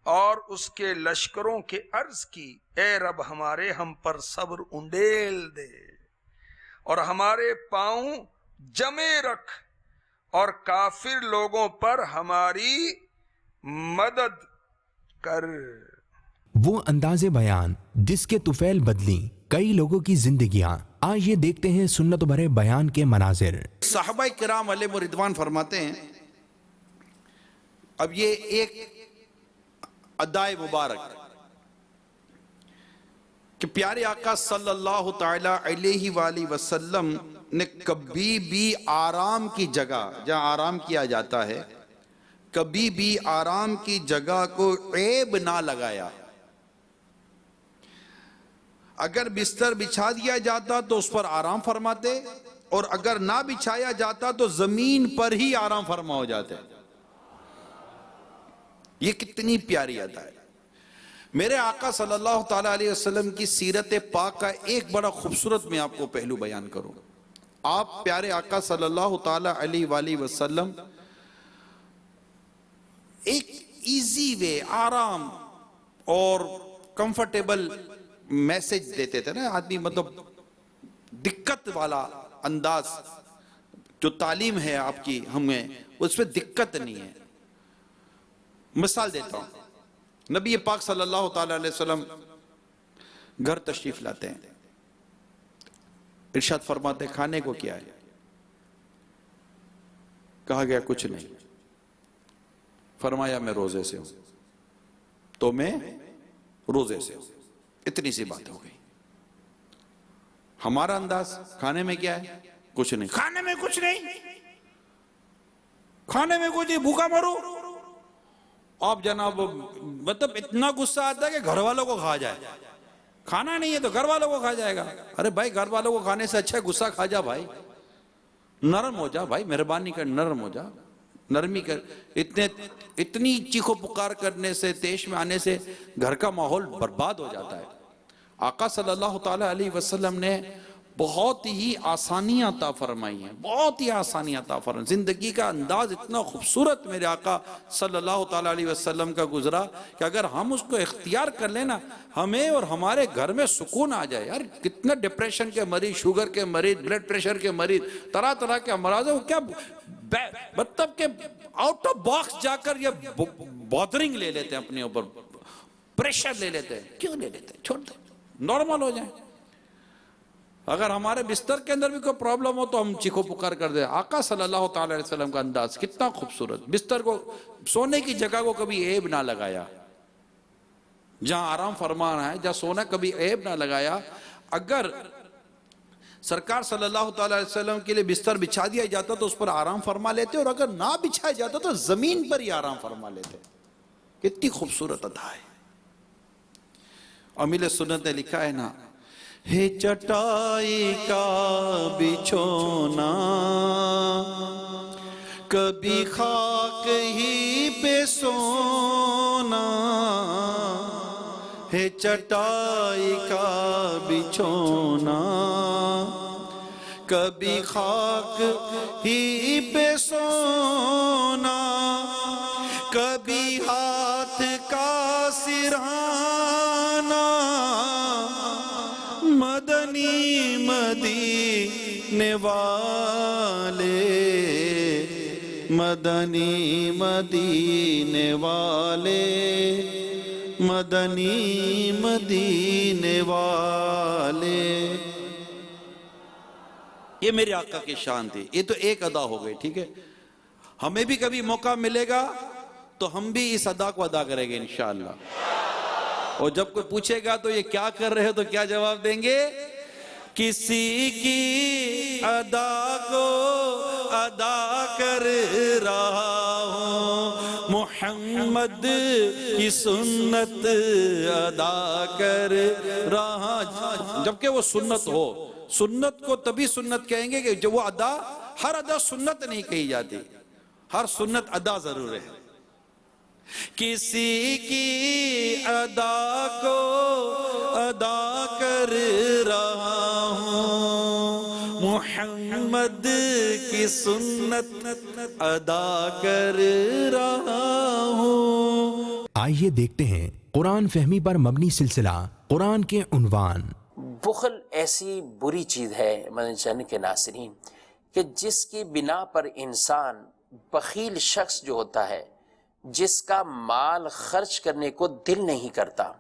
اور اس کے لشکروں کے عرض کی، اے رب ہمارے ہم پر صبر انڈیل دے اور ہمارے پاؤں جمے رکھ اور کافر لوگوں پر ہماری مدد کر۔ وہ انداز بیان جس کے طفیل بدلی کئی لوگوں کی زندگیاں۔ آج یہ دیکھتے ہیں سنت بھرے بیان کے مناظر۔ صحابہ کرام علیہ رضوان فرماتے ہیں، اب یہ ایک ادائے مبارک کہ پیارے آقا صلی اللہ تعالی علیہ وآلہ وسلم نے کبھی بھی آرام کی جگہ جہاں آرام کیا جاتا ہے، کبھی بھی آرام کی جگہ کو عیب نہ لگایا۔ اگر بستر بچھا دیا جاتا تو اس پر آرام فرماتے، اور اگر نہ بچھایا جاتا تو زمین پر ہی آرام فرما ہو جاتے۔ یہ کتنی پیاری ادا ہے۔ میرے آقا صلی اللہ تعالیٰ علیہ وسلم کی سیرت پاک کا ایک بڑا خوبصورت میں آپ کو پہلو بیان کروں۔ آپ پیارے آقا صلی اللہ تعالیٰ علیہ وآلہ وسلم ایک ایزی وے، آرام اور کمفرٹیبل میسج دیتے تھے نا آدمی، مطلب دقت والا انداز جو تعلیم ہے آپ کی ہمیں اس میں دقت نہیں ہے۔ مثال دیتا ہوں، نبی پاک صلی اللہ تعالیٰ علیہ وسلم گھر تشریف لاتے ہیں، ارشاد فرماتے کھانے کو کیا ہے؟ کہا گیا کچھ نہیں۔ فرمایا میں روزے سے ہوں، تو میں روزے سے ہوں۔ اتنی سی بات ہو گئی۔ ہمارا انداز کھانے میں کیا ہے؟ کچھ نہیں۔ کھانے میں کچھ نہیں، کھانے میں کچھ نہیں، بھوکا مرو۔ آپ جناب مطلب اتنا غصہ آتا ہے کہ گھر والوں کو کھا جائے۔ کھانا نہیں ہے تو گھر والوں کو کھا جائے گا۔ ارے بھائی گھر والوں کو کھانے سے اچھا غصہ کھا جا بھائی، نرم ہو جا بھائی، مہربانی کر نرم ہو جا، نرمی کر۔ اتنی چیخو پکار کرنے سے، تیش میں آنے سے گھر کا ماحول برباد ہو جاتا ہے۔ آقا صلی اللہ تعالیٰ علیہ وسلم نے بہت ہی آسانیاں عطا فرمائی ہیں، بہت ہی آسانیاں عطا فرمائی۔ زندگی کا انداز اتنا خوبصورت میرے آقا صلی اللہ تعالیٰ علیہ وسلم کا گزرا کہ اگر ہم اس کو اختیار کر لیں نا، ہمیں اور ہمارے گھر میں سکون آ جائے۔ یار کتنا ڈپریشن کے مریض، شوگر کے مریض، بلڈ پریشر کے مریض، طرح طرح کے امراض ہیں، کیا مطلب کہ آؤٹ آف باکس جا کر یہ بادرنگ لے لیتے ہیں اپنے اوپر، پریشر لے لیتے ہیں۔ کیوں لے لیتے ہیں؟ چھوڑ دیں، نارمل ہو جائیں۔ اگر ہمارے بستر کے اندر بھی کوئی پرابلم ہو تو ہم چیخو پکار کر دیں۔ آقا صلی اللہ تعالیٰ علیہ وسلم کا انداز کتنا خوبصورت، بستر کو، سونے کی جگہ کو کبھی عیب نہ لگایا، جہاں آرام فرمانا ہے جہاں سونا کبھی عیب نہ لگایا۔ اگر سرکار صلی اللہ تعالیٰ علیہ وسلم کے لیے بستر بچھا دیا جاتا تو اس پر آرام فرما لیتے، اور اگر نہ بچھایا جاتا تو زمین پر ہی آرام فرما لیتے۔ کتنی خوبصورت ادا ہے۔ امیل سنت نے لکھا ہے نا، ہے چٹائی کا بچھونا کبھی خاک ہی پہ سونا، ہے چٹائی کا بچھونا کبھی خاک ہی پہ سونا، کبھی ہاتھ کا سرہانا، مدنی مدینے والے، مدنی مدینے والے، مدنی مدینے والے۔ یہ میرے آقا کی شان تھی۔ یہ تو ایک ادا ہو گئی، ٹھیک ہے۔ ہمیں بھی کبھی موقع ملے گا تو ہم بھی اس ادا کو ادا کریں گے انشاءاللہ۔ اور جب کوئی پوچھے گا تو یہ کیا کر رہے ہو تو کیا جواب دیں گے؟ کسی کی ادا کو ادا کر رہا ہوں، محمد کی سنت ادا کر رہا. جبکہ وہ سنت ہو، سنت کو تبھی سنت کہیں گے کہ جب وہ ادا، ہر ادا سنت نہیں کہی جاتی، ہر سنت ادا ضرور ہے. کسی کی ادا کو ادا کر رہا ہوں، محمد کی سنت ادا کر رہا ہوں. آئیے دیکھتے ہیں قرآن فہمی پر مبنی سلسلہ قرآن کے عنوان. بخل ایسی بری چیز ہے مدنی چینل کے ناظرین کہ جس کی بنا پر انسان بخیل شخص جو ہوتا ہے، جس کا مال خرچ کرنے کو دل نہیں کرتا،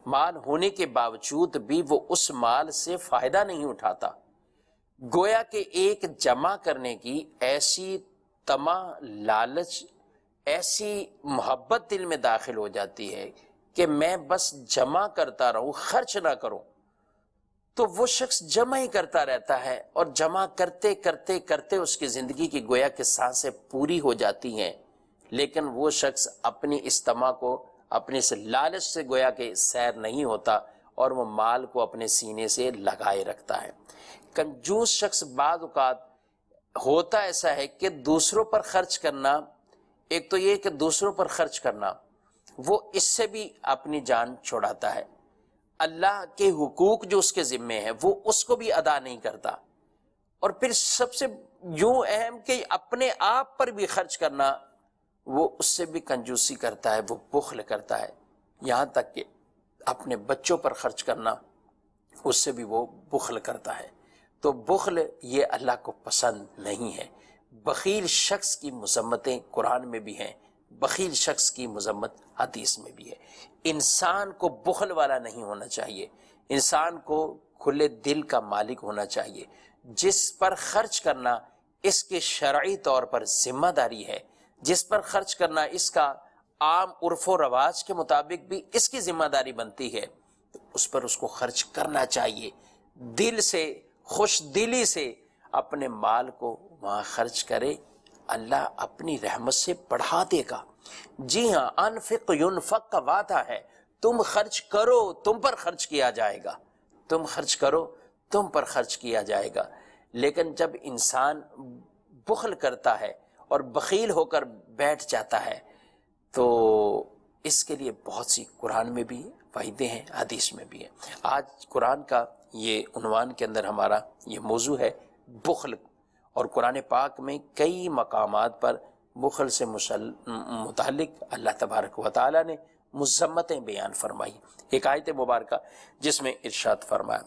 مال ہونے کے باوجود بھی وہ اس مال سے فائدہ نہیں اٹھاتا، گویا کہ ایک جمع کرنے کی ایسی طمع، لالچ، ایسی محبت دل میں داخل ہو جاتی ہے کہ میں بس جمع کرتا رہوں، خرچ نہ کروں. تو وہ شخص جمع ہی کرتا رہتا ہے، اور جمع کرتے کرتے کرتے اس کی زندگی کی گویا کہ سانسیں پوری ہو جاتی ہیں، لیکن وہ شخص اپنی اس طمع کو، اپنے اس لالچ سے گویا کہ سیر نہیں ہوتا، اور وہ مال کو اپنے سینے سے لگائے رکھتا ہے. کنجوس شخص بعض اوقات ہوتا ایسا ہے کہ دوسروں پر خرچ کرنا، ایک تو یہ کہ دوسروں پر خرچ کرنا، وہ اس سے بھی اپنی جان چھڑاتا ہے. اللہ کے حقوق جو اس کے ذمے ہیں وہ اس کو بھی ادا نہیں کرتا، اور پھر سب سے یوں اہم کہ اپنے آپ پر بھی خرچ کرنا، وہ اس سے بھی کنجوسی کرتا ہے، وہ بخل کرتا ہے. یہاں تک کہ اپنے بچوں پر خرچ کرنا، اس سے بھی وہ بخل کرتا ہے. تو بخل یہ اللہ کو پسند نہیں ہے. بخیل شخص کی مذمتیں قرآن میں بھی ہیں، بخیل شخص کی مذمت حدیث میں بھی ہے. انسان کو بخل والا نہیں ہونا چاہیے، انسان کو کھلے دل کا مالک ہونا چاہیے. جس پر خرچ کرنا اس کے شرعی طور پر ذمہ داری ہے، جس پر خرچ کرنا اس کا عام عرف و رواج کے مطابق بھی اس کی ذمہ داری بنتی ہے، تو اس پر اس کو خرچ کرنا چاہیے. دل سے، خوش دلی سے اپنے مال کو وہاں خرچ کرے، اللہ اپنی رحمت سے بڑھا دے گا. جی ہاں، انفق ینفق کا وعدہ ہے، تم خرچ کرو تم پر خرچ کیا جائے گا، تم خرچ کرو تم پر خرچ کیا جائے گا. لیکن جب انسان بخل کرتا ہے اور بخیل ہو کر بیٹھ جاتا ہے تو اس کے لیے بہت سی قرآن میں بھی فائدے ہیں، حدیث میں بھی ہیں. آج قرآن کا یہ عنوان کے اندر ہمارا یہ موضوع ہے بخل، اور قرآن پاک میں کئی مقامات پر بخل سے متعلق اللہ تبارک و تعالیٰ نے مذمتیں بیان فرمائی. ایک آیت مبارکہ جس میں ارشاد فرمایا،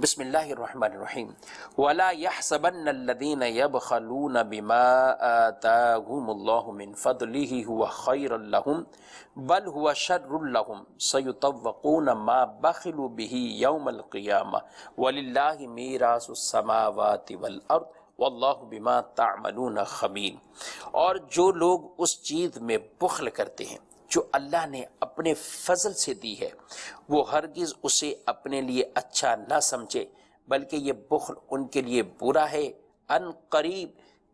بسم اللہ الرحمن الرحیم، وَلَا يَحْسَبَنَّ الَّذِينَ يَبْخَلُونَ بِمَا آتَاهُمُ اللَّهُ مِنْ فَضْلِهِ هُوَ خَيْرًا لَهُمْ بَلْ هُوَ شَرٌّ لَهُمْ سَيُطَوَّقُونَ مَا بَخِلُوا بِهِ يَوْمَ الْقِيَامَةِ وَلِلَّهِ مِيرَاثُ السَّمَاوَاتِ وَالْأَرْضِ وَاللَّهُ بِمَا تَعْمَلُونَ خَبِيرٌ. اور جو لوگ اس چیز میں بخل کرتے ہیں جو اللہ نے اپنے فضل سے دی ہے، وہ ہرگز اسے اپنے لیے اچھا نہ سمجھے، بلکہ یہ بخل ان کے لیے برا ہے. ان قریب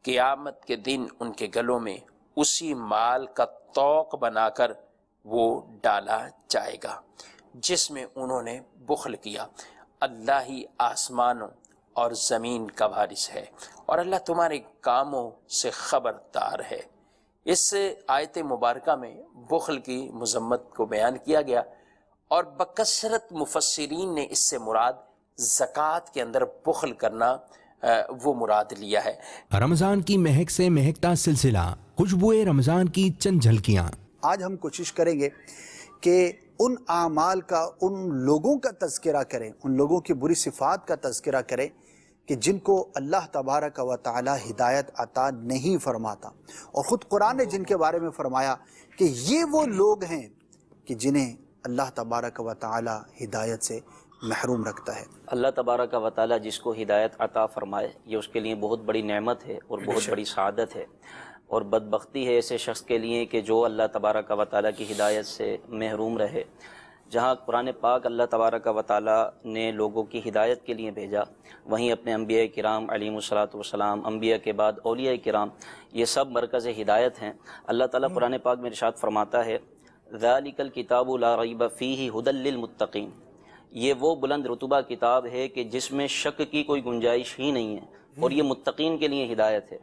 قیامت کے دن ان کے گلوں میں اسی مال کا طوق بنا کر وہ ڈالا جائے گا جس میں انہوں نے بخل کیا. اللہ ہی آسمانوں اور زمین کا وارث ہے، اور اللہ تمہارے کاموں سے خبردار ہے. اس آیت مبارکہ میں بخل کی مذمت کو بیان کیا گیا، اور بکثرت مفسرین نے اس سے مراد زکوٰۃ کے اندر بخل کرنا وہ مراد لیا ہے. رمضان کی مہک سے مہکتا سلسلہ خوشبوئے رمضان کی چند جھلکیاں. آج ہم کوشش کریں گے کہ ان اعمال کا، ان لوگوں کا تذکرہ کریں، ان لوگوں کی بری صفات کا تذکرہ کریں کہ جن کو اللہ تبارک و تعالی ہدایت عطا نہیں فرماتا، اور خود قرآن نے جن کے بارے میں فرمایا کہ یہ وہ لوگ ہیں کہ جنہیں اللہ تبارک و تعالی ہدایت سے محروم رکھتا ہے. اللہ تبارک و تعالی جس کو ہدایت عطا فرمائے یہ اس کے لیے بہت بڑی نعمت ہے اور بہت بڑی سعادت ہے، اور بدبختی ہے ایسے شخص کے لیے کہ جو اللہ تبارک و تعالی کی ہدایت سے محروم رہے. جہاں قرآن پاک اللہ تبارک و تعالیٰ نے لوگوں کی ہدایت کے لیے بھیجا، وہیں اپنے انبیاء کرام علیہم الصلاۃ والسلام، انبیاء کے بعد اولیاء کرام، یہ سب مرکز ہدایت ہیں۔ اللہ تعالیٰ قرآن پاک میں ارشاد فرماتا ہے ذالک الکتاب لا ریب فیہ ھدی للمتقین، یہ وہ بلند رتبہ کتاب ہے کہ جس میں شک کی کوئی گنجائش ہی نہیں ہے، اور یہ متقین کے لیے ہدایت ہے،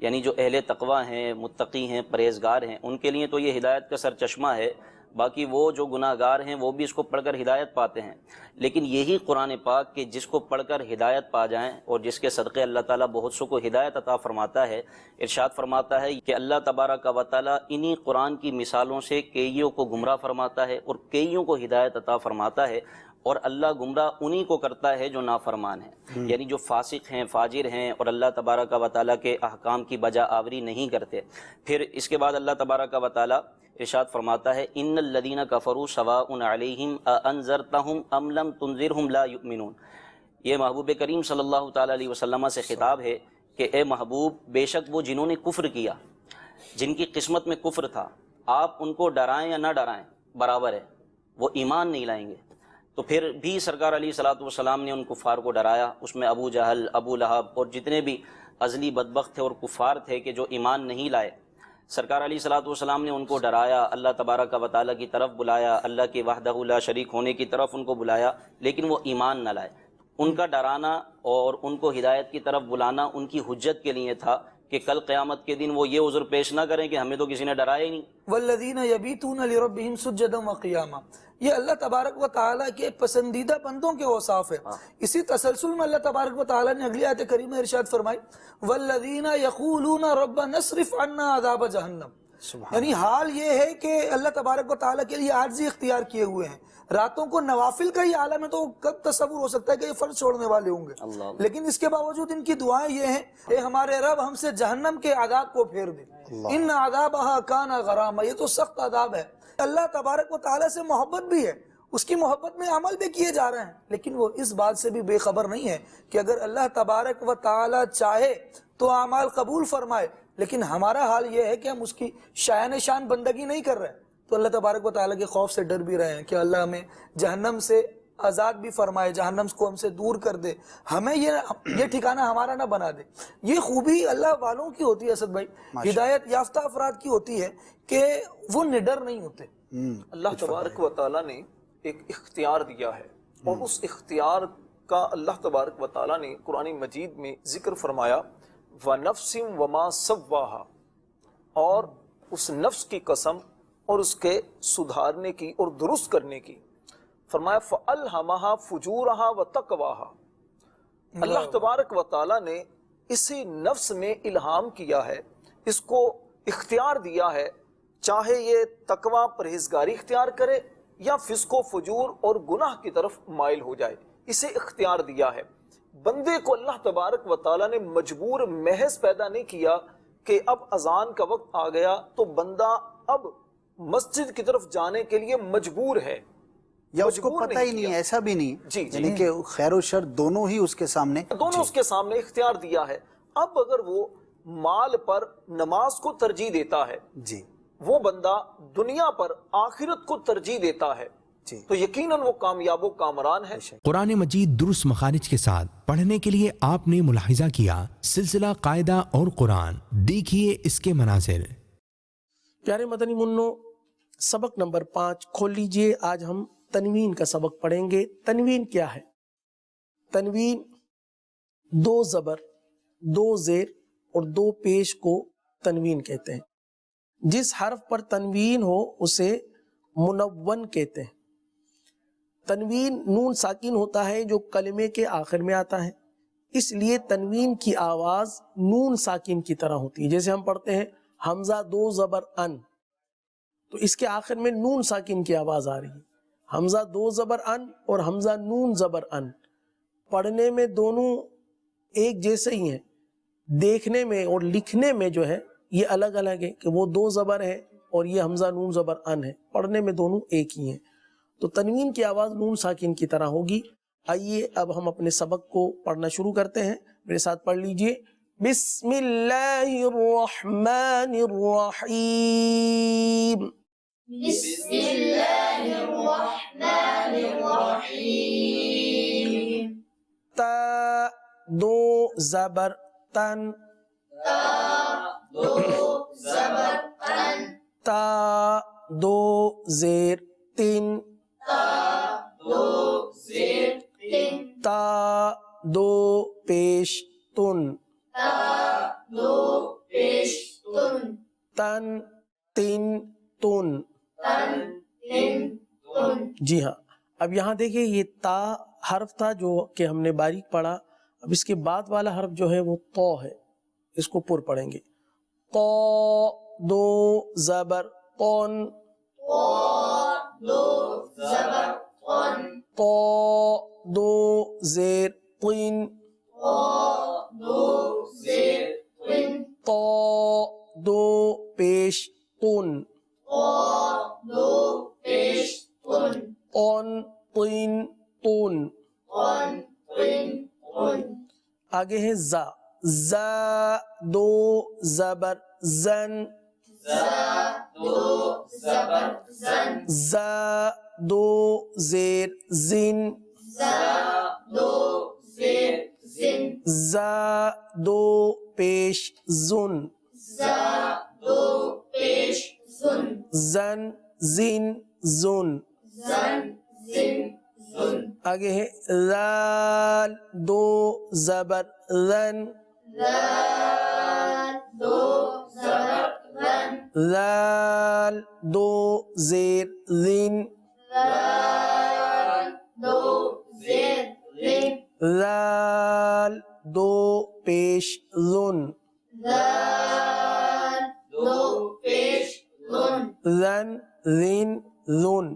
یعنی جو اہل تقوی ہیں، متقی ہیں، پرہیزگار ہیں، ان کے لیے تو یہ ہدایت کا سرچشمہ ہے، باقی وہ جو گناہ گار ہیں وہ بھی اس کو پڑھ کر ہدایت پاتے ہیں۔ لیکن یہی قرآن پاک کہ جس کو پڑھ کر ہدایت پا جائیں اور جس کے صدقے اللہ تعالیٰ بہت سو کو ہدایت عطا فرماتا ہے، ارشاد فرماتا ہے کہ اللہ تبارک و تعالیٰ انہی قرآن کی مثالوں سے کئیوں کو گمراہ فرماتا ہے اور کئیوں کو ہدایت عطا فرماتا ہے، اور اللہ گمراہ انہی کو کرتا ہے جو نافرمان ہیں، یعنی جو فاسق ہیں، فاجر ہیں اور اللہ تبارک و تعالیٰ کے احکام کی بجا آوری نہیں کرتے۔ پھر اس کے بعد اللہ تبارک و تعالیٰ ارشاد فرماتا ہے ان الذین کفروا سواء علیہم اانذرتہم ام لم تنذرہم لا یؤمنون، یہ محبوب کریم صلی اللہ تعالیٰ علیہ وسلم سے خطاب ہے کہ اے محبوب، بے شک وہ جنہوں نے کفر کیا، جن کی قسمت میں کفر تھا، آپ ان کو ڈرائیں یا نہ ڈرائیں برابر ہے، وہ ایمان نہیں لائیں گے۔ تو پھر بھی سرکار علیہ الصلوۃ والسلام نے ان کفار کو ڈرایا، اس میں ابو جہل، ابو لہب اور جتنے بھی ازلی بدبخت تھے اور کفار تھے کہ جو ایمان نہیں لائے، سرکار علیہ الصلوۃ والسلام نے ان کو ڈرایا، اللہ تبارک و تعالیٰ کی طرف بلایا، اللہ کے وحدہ لا شریک ہونے کی طرف ان کو بلایا، لیکن وہ ایمان نہ لائے۔ ان کا ڈرانا اور ان کو ہدایت کی طرف بلانا ان کی حجت کے لیے تھا کہ کل قیامت کے دن وہ یہ عذر پیش نہ کریں کہ ہمیں تو کسی نے ڈرایا ہی نہیں۔ والذین یبیتون لربہم سجدا وقیاما، یہ اللہ تبارک و تعالیٰ کے پسندیدہ بندوں کے اوصاف ہے۔ اسی تسلسل میں اللہ تبارک و تعالیٰ نے اگلی آیت کریمہ ارشاد فرمائی والذین یقولون ربنا اصرف عنا عذاب جہنم، یعنی حال یہ ہے کہ اللہ تبارک و تعالیٰ کے لیے عاجزی اختیار کیے ہوئے ہیں۔ راتوں کو نوافل کا ہی عالم ہے تو کب تصور ہو سکتا ہے کہ یہ فرض چھوڑنے والے ہوں گے، لیکن اس کے باوجود ان کی دعائیں یہ ہیں اے ہمارے رب ہم سے جہنم کے عذاب کو پھیر دے، ان عذابہا کان غراما، یہ تو سخت عذاب ہے۔ اللہ تبارک و تعالیٰ سے محبت بھی ہے، اس کی محبت میں عمل بھی کیے جا رہے ہیں، لیکن وہ اس بات سے بھی بے خبر نہیں ہے کہ اگر اللہ تبارک و تعالیٰ چاہے تو اعمال قبول فرمائے، لیکن ہمارا حال یہ ہے کہ ہم اس کی شایان شان بندگی نہیں کر رہے، تو اللہ تبارک و تعالیٰ کے خوف سے ڈر بھی رہے ہیں کہ اللہ ہمیں جہنم سے آزاد بھی فرمائے، جہنم کو ہم سے دور کر دے، ہمیں یہ ٹھکانہ ہمارا نہ بنا دے۔ یہ خوبی اللہ والوں کی ہوتی ہے اسد بھائی، ہدایت یافتہ افراد کی ہوتی ہے کہ وہ نڈر نہیں ہوتے۔ اللہ تبارک و تعالیٰ نے ایک اختیار دیا ہے، اور اس اختیار کا اللہ تبارک و تعالیٰ نے قرآن مجید میں ذکر فرمایا وَنَفْسٍ وَمَا سَوَّاهَا، اور اس نفس کی قسم اور اس کے سدھارنے کی اور درست کرنے کی، فرمایا فَأَلْهَمَهَا فُجُورَهَا وَتَقْوَاهَا، اللہ تبارک و تعالیٰ نے اسی نفس میں الہام کیا ہے، اس کو اختیار دیا ہے، چاہے یہ تقوی پرہیزگاری اختیار کرے یا فسق و فجور اور گناہ کی طرف مائل ہو جائے، اسے اختیار دیا ہے۔ بندے کو اللہ تبارک و تعالیٰ نے مجبور محض پیدا نہیں کیا کہ اب اذان کا وقت آ گیا تو بندہ اب مسجد کی طرف جانے کے لیے مجبور ہے، یا اس کو پتہ ہی نہیں ہے، ایسا بھی نہیں، یعنی کہ خیر و شر دونوں ہی اس کے سامنے، دونوں اس کے سامنے اختیار دیا ہے۔ اب اگر وہ مال پر نماز کو ترجیح دیتا ہے، جی وہ بندہ دنیا پر آخرت کو ترجیح دیتا ہے، تو یقیناً وہ کامیاب و کامران ہے۔ قرآن مجید درست مخارج کے ساتھ پڑھنے کے لیے آپ نے ملاحظہ کیا سلسلہ قاعدہ اور قرآن، دیکھیے اس کے مناظر۔ پیارے مدنی منو، سبق نمبر 5 کھول لیجئے۔ آج ہم تنوین کا سبق پڑھیں گے۔ تنوین کیا ہے؟ تنوین 2 زبر، 2 زیر اور 2 پیش کو تنوین کہتے ہیں۔ جس حرف پر تنوین ہو اسے منون کہتے ہیں۔ تنوین نون ساکن ہوتا ہے جو کلمے کے آخر میں آتا ہے، اس لیے تنوین کی آواز نون ساکن کی طرح ہوتی ہے۔ جیسے ہم پڑھتے ہیں حمزہ 2 زبر ان، تو اس کے آخر میں نون ساکن کی آواز آ رہی ہے۔ حمزہ 2 زبر ان اور حمزہ نون زبر ان، پڑھنے میں دونوں ایک جیسے ہی ہیں، دیکھنے میں اور لکھنے میں جو ہے یہ الگ الگ ہے کہ وہ 2 زبر ہے اور یہ حمزہ نون زبر ان ہے، پڑھنے میں دونوں ایک ہی ہیں۔ تو تنوین کی آواز نون ساکن کی طرح ہوگی۔ آئیے اب ہم اپنے سبق کو پڑھنا شروع کرتے ہیں، میرے ساتھ پڑھ لیجئے۔ بسم اللہ الرحمن الرحیم، بسم اللہ الرحمن زبر تن تا دو زیر تین تا دو پیش تن تن تین تن. جی ہاں، اب یہاں دیکھیں یہ تا حرف تھا جو کہ ہم نے باریک پڑھا. اب اس کے بعد والا حرف جو ہے وہ تو ہے، اس کو پر پڑھیں گے. تو دو زبر تون، تو دو زیر تین، تو دو پیش تن، تون تین تون. آگے ہے زا، زا دو زبر زن، زا دو زیر زن، زا دو پیش زن، زن زن زن. آگے ہے لال دو زبر لن، لال دو زیر لن، لال دو پیش لن، لن لن لن.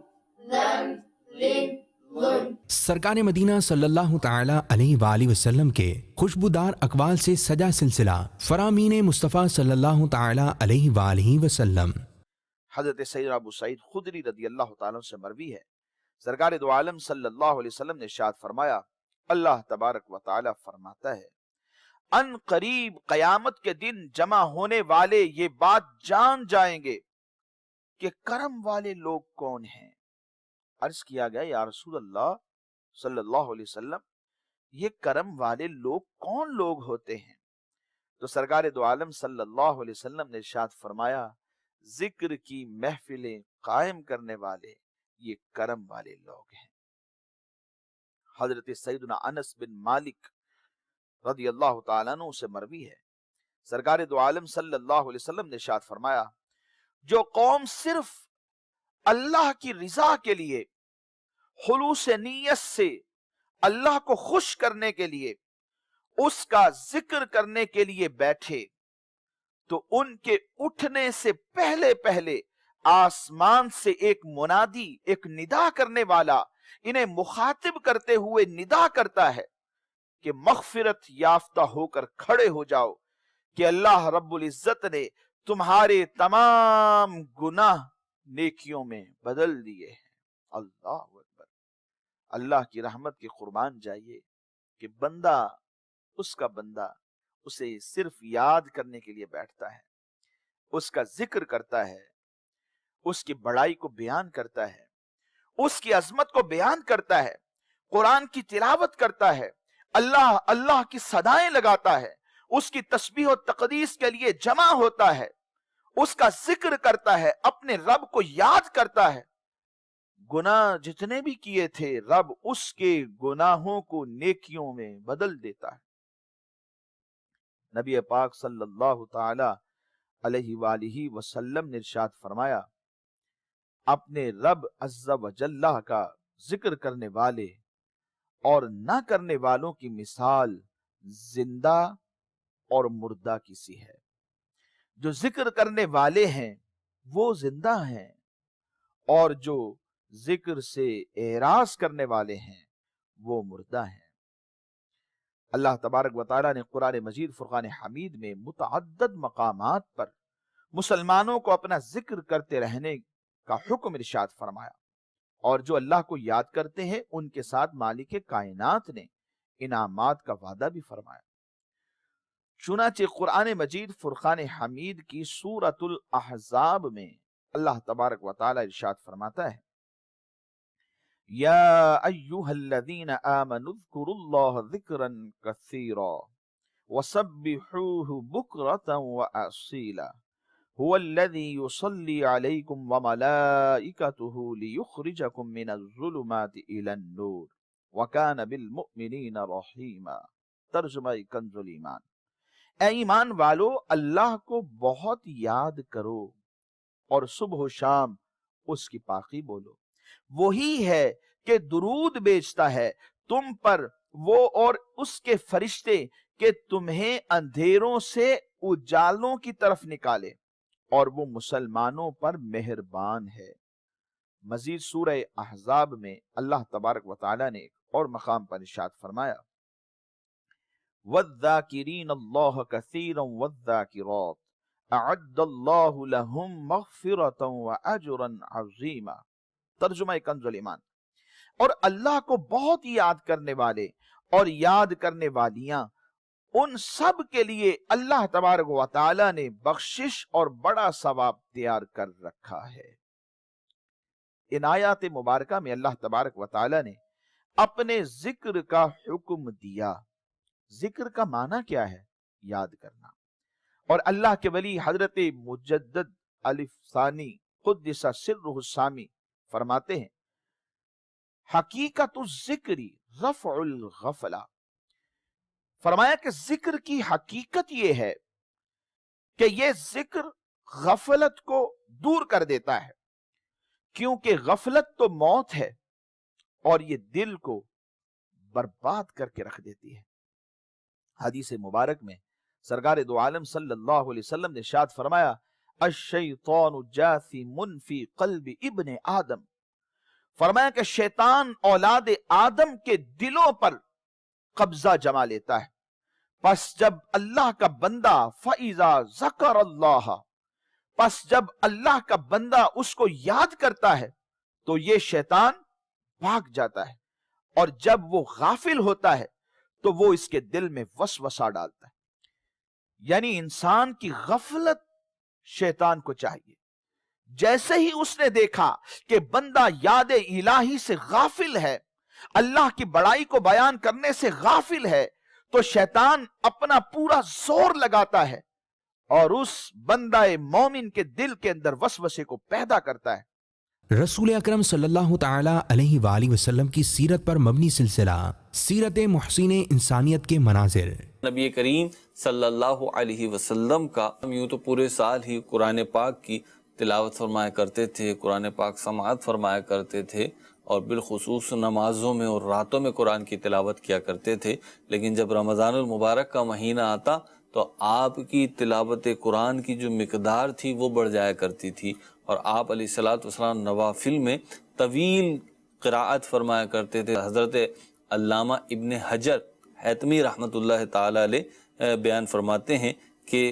سرکار مدینہ صلی اللہ تعالی علیہ وآلہ وسلم کے خوشبودار اقوال سے سجا سلسلہ فرامین مصطفیٰ صلی اللہ تعالی علیہ وآلہ وسلم. حضرت سیدنا ابو سعید خدری رضی اللہ تعالیٰ سے مروی ہے، سرکار دو عالم صلی اللہ علیہ وسلم نے ارشاد فرمایا، اللہ تبارک و تعالی فرماتا ہے ان قریب قیامت کے دن جمع ہونے والے یہ بات جان جائیں گے کہ کرم والے لوگ کون ہیں. عرض کیا گیا یا رسول اللہ صلی اللہ علیہ وسلم یہ کرم والے لوگ کون لوگ ہوتے ہیں؟ تو سرکار دو عالم صلی اللہ علیہ وسلم نے ارشاد فرمایا ذکر کی محفلیں قائم کرنے والے یہ کرم والے لوگ ہیں. حضرت سیدنا انس بن مالک رضی اللہ تعالیٰ عنہ سے مروی ہے، سرکار دو عالم صلی اللہ علیہ وسلم نے ارشاد فرمایا جو قوم صرف اللہ کی رضا کے لیے خلوص نیت سے اللہ کو خوش کرنے کے لیے اس کا ذکر کرنے کے لیے بیٹھے تو ان کے اٹھنے سے پہلے پہلے آسمان سے ایک منادی، ایک ندا کرنے والا انہیں مخاطب کرتے ہوئے ندا کرتا ہے کہ مغفرت یافتہ ہو کر کھڑے ہو جاؤ کہ اللہ رب العزت نے تمہارے تمام گناہ نیکیوں میں بدل دیے ہیں. اللہ اکبر. اللہ کی رحمت کی قربان جائیے کہ بندہ اسے صرف یاد کرنے کے لیے بیٹھتا ہے، اس کا ذکر کرتا ہے، اس کی بڑائی کو بیان کرتا ہے، اس کی عظمت کو بیان کرتا ہے، قرآن کی تلاوت کرتا ہے، اللہ اللہ کی صدائیں لگاتا ہے، اس کی تسبیح و تقدیس کے لیے جمع ہوتا ہے، اس کا ذکر کرتا ہے، اپنے رب کو یاد کرتا ہے. گناہ جتنے بھی کیے تھے رب اس کے گناہوں کو نیکیوں میں بدل دیتا ہے. نبی پاک صلی اللہ تعالی علیہ وآلہ وسلم نے ارشاد فرمایا اپنے رب عز و جل کا ذکر کرنے والے اور نہ کرنے والوں کی مثال زندہ اور مردہ کی سی ہے. جو ذکر کرنے والے ہیں وہ زندہ ہیں اور جو ذکر سے اعراض کرنے والے ہیں وہ مردہ ہیں. اللہ تبارک و تعالیٰ نے قرآن مجید فرقان حمید میں متعدد مقامات پر مسلمانوں کو اپنا ذکر کرتے رہنے کا حکم ارشاد فرمایا اور جو اللہ کو یاد کرتے ہیں ان کے ساتھ مالک کائنات نے انعامات کا وعدہ بھی فرمایا. چنانچہ قرآن مجید فرقان حمید کی سورۃ الاحزاب میں اللہ تبارک و تعالی ارشاد فرماتا ہے یا ایھا الذین آمنوا اذکروا اللہ ذکرا کثیرا وَسَبِّحُوهُ بُكْرَةً وَأَصِيلًا هُوَ الَّذِي يُصَلِّي عَلَيْكُمْ وَمَلَائِكَتُهُ لِيُخْرِجَكُم مِّنَ الظُّلُمَاتِ إِلَى النُّورِ وَكَانَ بِالْمُؤْمِنِينَ رَحِيمًا۔ ترجمہ کنز الایمان۔ اے ایمان والو، اللہ کو بہت یاد کرو اور صبح و شام اس کی پاکی بولو۔ وہی ہے کہ درود بھیجتا ہے تم پر، وہ اور اس کے فرشتے، کہ تمہیں اندھیروں سے اجالوں کی طرف نکالے، اور وہ مسلمانوں پر مہربان ہے۔ مزید سورہ احزاب میں اللہ تبارک و تعالی نے ایک اور مقام پر ارشاد فرمایا وَالذَّاكِرِينَ اللَّهَ كَثِيرًا وَالذَّاكِرَاتِ أَعَدَّ اللَّهُ لَهُمْ مَغْفِرَةً وَأَجْرًا عَظِيمًا۔ ترجمہ کنز الایمان۔ اور اللہ کو بہت یاد کرنے والے اور یاد کرنے والیاں، ان سب کے لیے اللہ تبارک و تعالی نے بخشش اور بڑا ثواب تیار کر رکھا ہے۔ ان آیات مبارکہ میں اللہ تبارک و تعالی نے اپنے ذکر کا حکم دیا۔ ذکر کا معنی کیا ہے؟ یاد کرنا۔ اور اللہ کے ولی حضرت مجدد الف ثانی قدس سرہ السامی فرماتے ہیں حقیقت الذکر رفع الغفلہ۔ فرمایا کہ ذکر کی حقیقت یہ ہے کہ یہ ذکر غفلت کو دور کر دیتا ہے، کیونکہ غفلت تو موت ہے اور یہ دل کو برباد کر کے رکھ دیتی ہے۔ حدیث مبارک میں سرکار دو عالم صلی اللہ علیہ وسلم نے ارشاد فرمایا الشیطان جاثم فی قلب ابن آدم۔ فرمایا کہ شیطان اولاد آدم کے دلوں پر قبضہ جما لیتا ہے، پس جب اللہ کا بندہ فَإِذَا ذَكَرَ اللَّهَ، پس جب اللہ کا بندہ اس کو یاد کرتا ہے تو یہ شیطان بھاگ جاتا ہے، اور جب وہ غافل ہوتا ہے تو وہ اس کے دل میں وسوسہ ڈالتا ہے۔ یعنی انسان کی غفلت شیطان کو چاہیے، جیسے ہی اس نے دیکھا کہ بندہ یاد الہی سے غافل ہے، اللہ کی بڑائی کو بیان کرنے سے غافل ہے، تو شیطان اپنا پورا زور لگاتا ہے اور اس بندہ مومن کے دل کے اندر وسوسے کو پیدا کرتا ہے۔ رسول اکرم صلی اللہ تعالی علیہ وآلہ وسلم کی سیرت پر مبنی سلسلہ سیرت محسن انسانیت کے مناظر۔ نبی کریم صلی اللہ علیہ وسلم کا یوں تو پورے سال ہی قرآن پاک کی تلاوت فرمایا کرتے تھے، قرآن پاک سماعت فرمایا کرتے تھے، اور بالخصوص نمازوں میں اور راتوں میں قرآن کی تلاوت کیا کرتے تھے۔ لیکن جب رمضان المبارک کا مہینہ آتا تو آپ کی تلاوت قرآن کی جو مقدار تھی وہ بڑھ جایا کرتی تھی، اور آپ علیہ الصلوۃ والسلام نوافل میں طویل قراءت فرمایا کرتے تھے۔ حضرت علامہ ابن حجر حیتمی رحمۃ اللہ تعالی علیہ بیان فرماتے ہیں کہ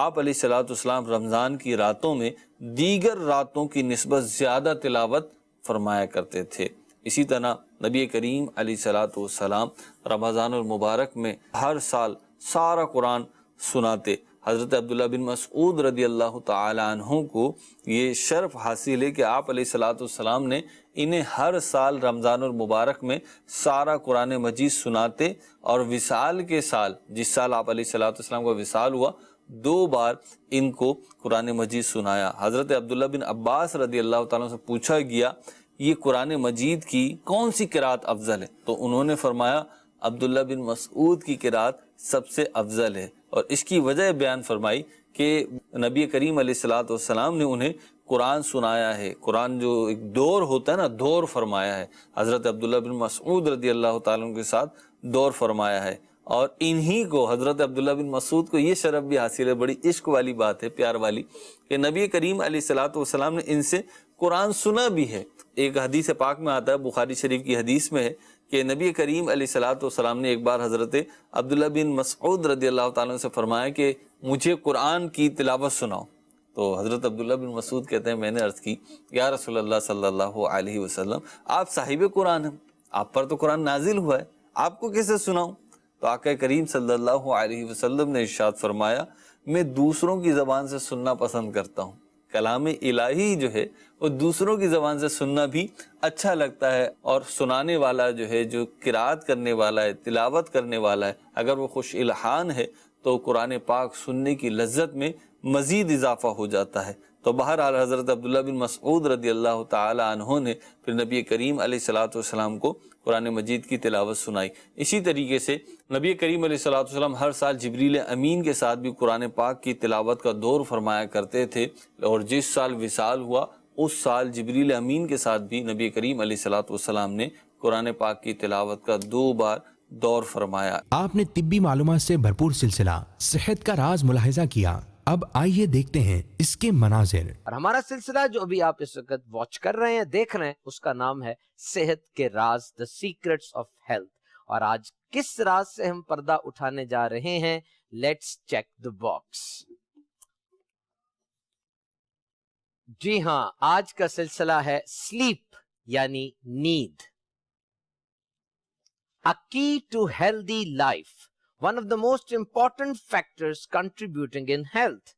آپ علیہ الصلوۃ والسلام رمضان کی راتوں میں دیگر راتوں کی نسبت زیادہ تلاوت فرمایا کرتے تھے۔ اسی طرح نبی کریم علیہ الصلوۃ والسلام رمضان المبارک میں ہر سال سارا قرآن سناتے۔ حضرت عبداللہ بن مسعود رضی اللہ تعالی عنہ کو یہ شرف حاصل ہے کہ آپ علیہ الصلوۃ والسلام نے انہیں ہر سال رمضان المبارک میں سارا قرآن مجید سناتے، اور وصال کے سال، جس سال آپ علیہ الصلوۃ والسلام کا وصال ہوا، 2 بار ان کو قرآن مجید سنایا۔ حضرت عبداللہ بن عباس رضی اللہ تعالیٰ سے پوچھا گیا یہ قرآن مجید کی کون سی قرات افضل ہے، تو انہوں نے فرمایا عبداللہ بن مسعود کی قرات سب سے افضل ہے، اور اس کی وجہ بیان فرمائی کہ نبی کریم علیہ الصلوۃ والسلام نے انہیں قرآن سنایا ہے۔ قرآن جو ایک دور ہوتا ہے نا، دور فرمایا ہے۔ حضرت عبداللہ بن مسعود رضی اللہ تعالیٰ کے ساتھ دور فرمایا ہے، اور انہی کو حضرت عبداللہ بن مسعود کو یہ شرف بھی حاصل ہے، بڑی عشق والی بات ہے، پیار والی، کہ نبی کریم علیہ الصلوۃ والسلام نے ان سے قرآن سنا بھی ہے۔ ایک حدیث پاک میں آتا ہے، بخاری شریف کی حدیث میں ہے کہ نبی کریم علیہ الصلوۃ والسلام نے ایک بار حضرت عبداللہ بن مسعود رضی اللہ تعالیٰ سے فرمایا کہ مجھے قرآن کی تلاوت سناؤ، تو حضرت عبداللہ بن مسعود کہتے ہیں میں نے عرض کی یا رسول اللہ صلی اللہ علیہ وسلم، آپ صاحب قرآن ہیں، آپ پر تو قرآن نازل ہوا ہے، آپ کو کیسے سناؤں؟ تو آقا کریم صلی اللہ علیہ وسلم نے ارشاد فرمایا میں دوسروں کی زبان سے سننا پسند کرتا ہوں، کلام الہی جو ہے وہ دوسروں کی زبان سے سننا بھی اچھا لگتا ہے، اور سنانے والا جو ہے، جو قرات کرنے والا ہے، تلاوت کرنے والا ہے، اگر وہ خوش الحان ہے تو قرآن پاک سننے کی لذت میں مزید اضافہ ہو جاتا ہے۔ تو بہرحال حضرت عبداللہ بن مسعود رضی اللہ تعالی عنہ نے پھر نبی کریم علیہ الصلوۃ والسلام کو قرآن مجید کی تلاوت سنائی۔ اسی طریقے سے نبی کریم علیہ الصلوۃ والسلام ہر سال جبریل امین کے ساتھ بھی قرآن پاک کی تلاوت کا دور فرمایا کرتے تھے، اور جس سال وصال ہوا اس سال جبریل امین کے ساتھ بھی نبی کریم علیہ الصلوۃ والسلام نے قرآن پاک کی تلاوت کا 2 بار دور فرمایا۔ آپ نے طبی معلومات سے بھرپور سلسلہ صحت کا راز ملاحظہ کیا، اب آئیے دیکھتے ہیں اس کے مناظر۔ اور ہمارا سلسلہ جو ابھی آپ اس وقت واچ کر رہے ہیں، دیکھ رہے ہیں، اس کا نام ہے صحت کے راز، The Secrets of Health۔ اور آج کس راز سے ہم پردہ اٹھانے جا رہے ہیں؟ Let's check the box. جی ہاں، آج کا سلسلہ ہے سلیپ یعنی نیند۔ A key to healthy life, one of the most important factors contributing in health۔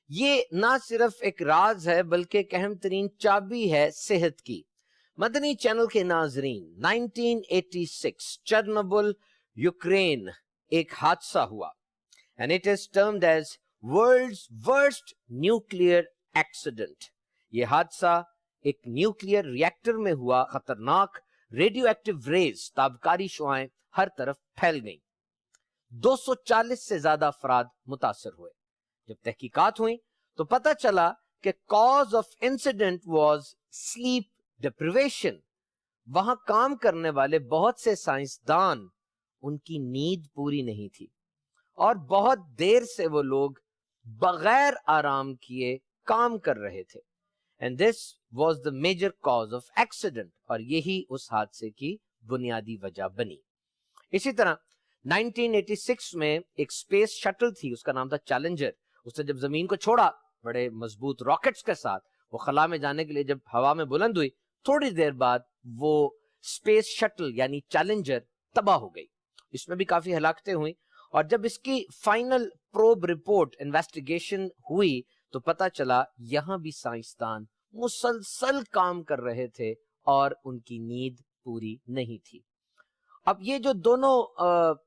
یہ نہ صرف ایک راز ہے بلکہ ایک اہم ترین چابی ہے صحت کی۔ مدنی چینل کے ناظرین، 1986 چرنوبل یوکرین ایک حادثہ ہوا، and it is termed as world's worst nuclear accident۔ یہ حادثہ ایک نیوکلیئر ریئیکٹر میں ہوا، خطرناک ریڈیو ایکٹیو ریز، تابکاری شعاعیں ہر طرف پھیل گئیں، 240 سے زیادہ افراد متاثر ہوئے۔ جب تحقیقات ہوئیں تو پتہ چلا کہ cause of incident was slip deprivation. وہاں کام کرنے والے بہت سے سائنسدان، ان کی نیند پوری نہیں تھی، اور بہت دیر سے وہ لوگ بغیر آرام کیے کام کر رہے تھے، and this was the major cause of accident، اور یہی اس حادثے کی بنیادی وجہ بنی۔ اسی طرح 1986 میں ایک اسپیس شٹل تھی، اس کا نام تھا چیلنجر۔ اس نے جب زمین کو چھوڑا بڑے مضبوط راکٹس کے ساتھ، وہ خلا میں جانے کے لیے جب ہوا میں بلند ہوئی، تھوڑی دیر بعد وہ اسپیس شٹل یعنی چیلنجر تباہ ہو گئی۔ اس میں بھی کافی ہلاکتیں ہوئیں، اور جب اس کی فائنل پروب رپورٹ انویسٹیگیشن ہوئی تو پتہ چلا یہاں بھی سائنسدان مسلسل کام کر رہے تھے اور ان کی نیند پوری نہیں تھی۔ اب یہ جو دونوں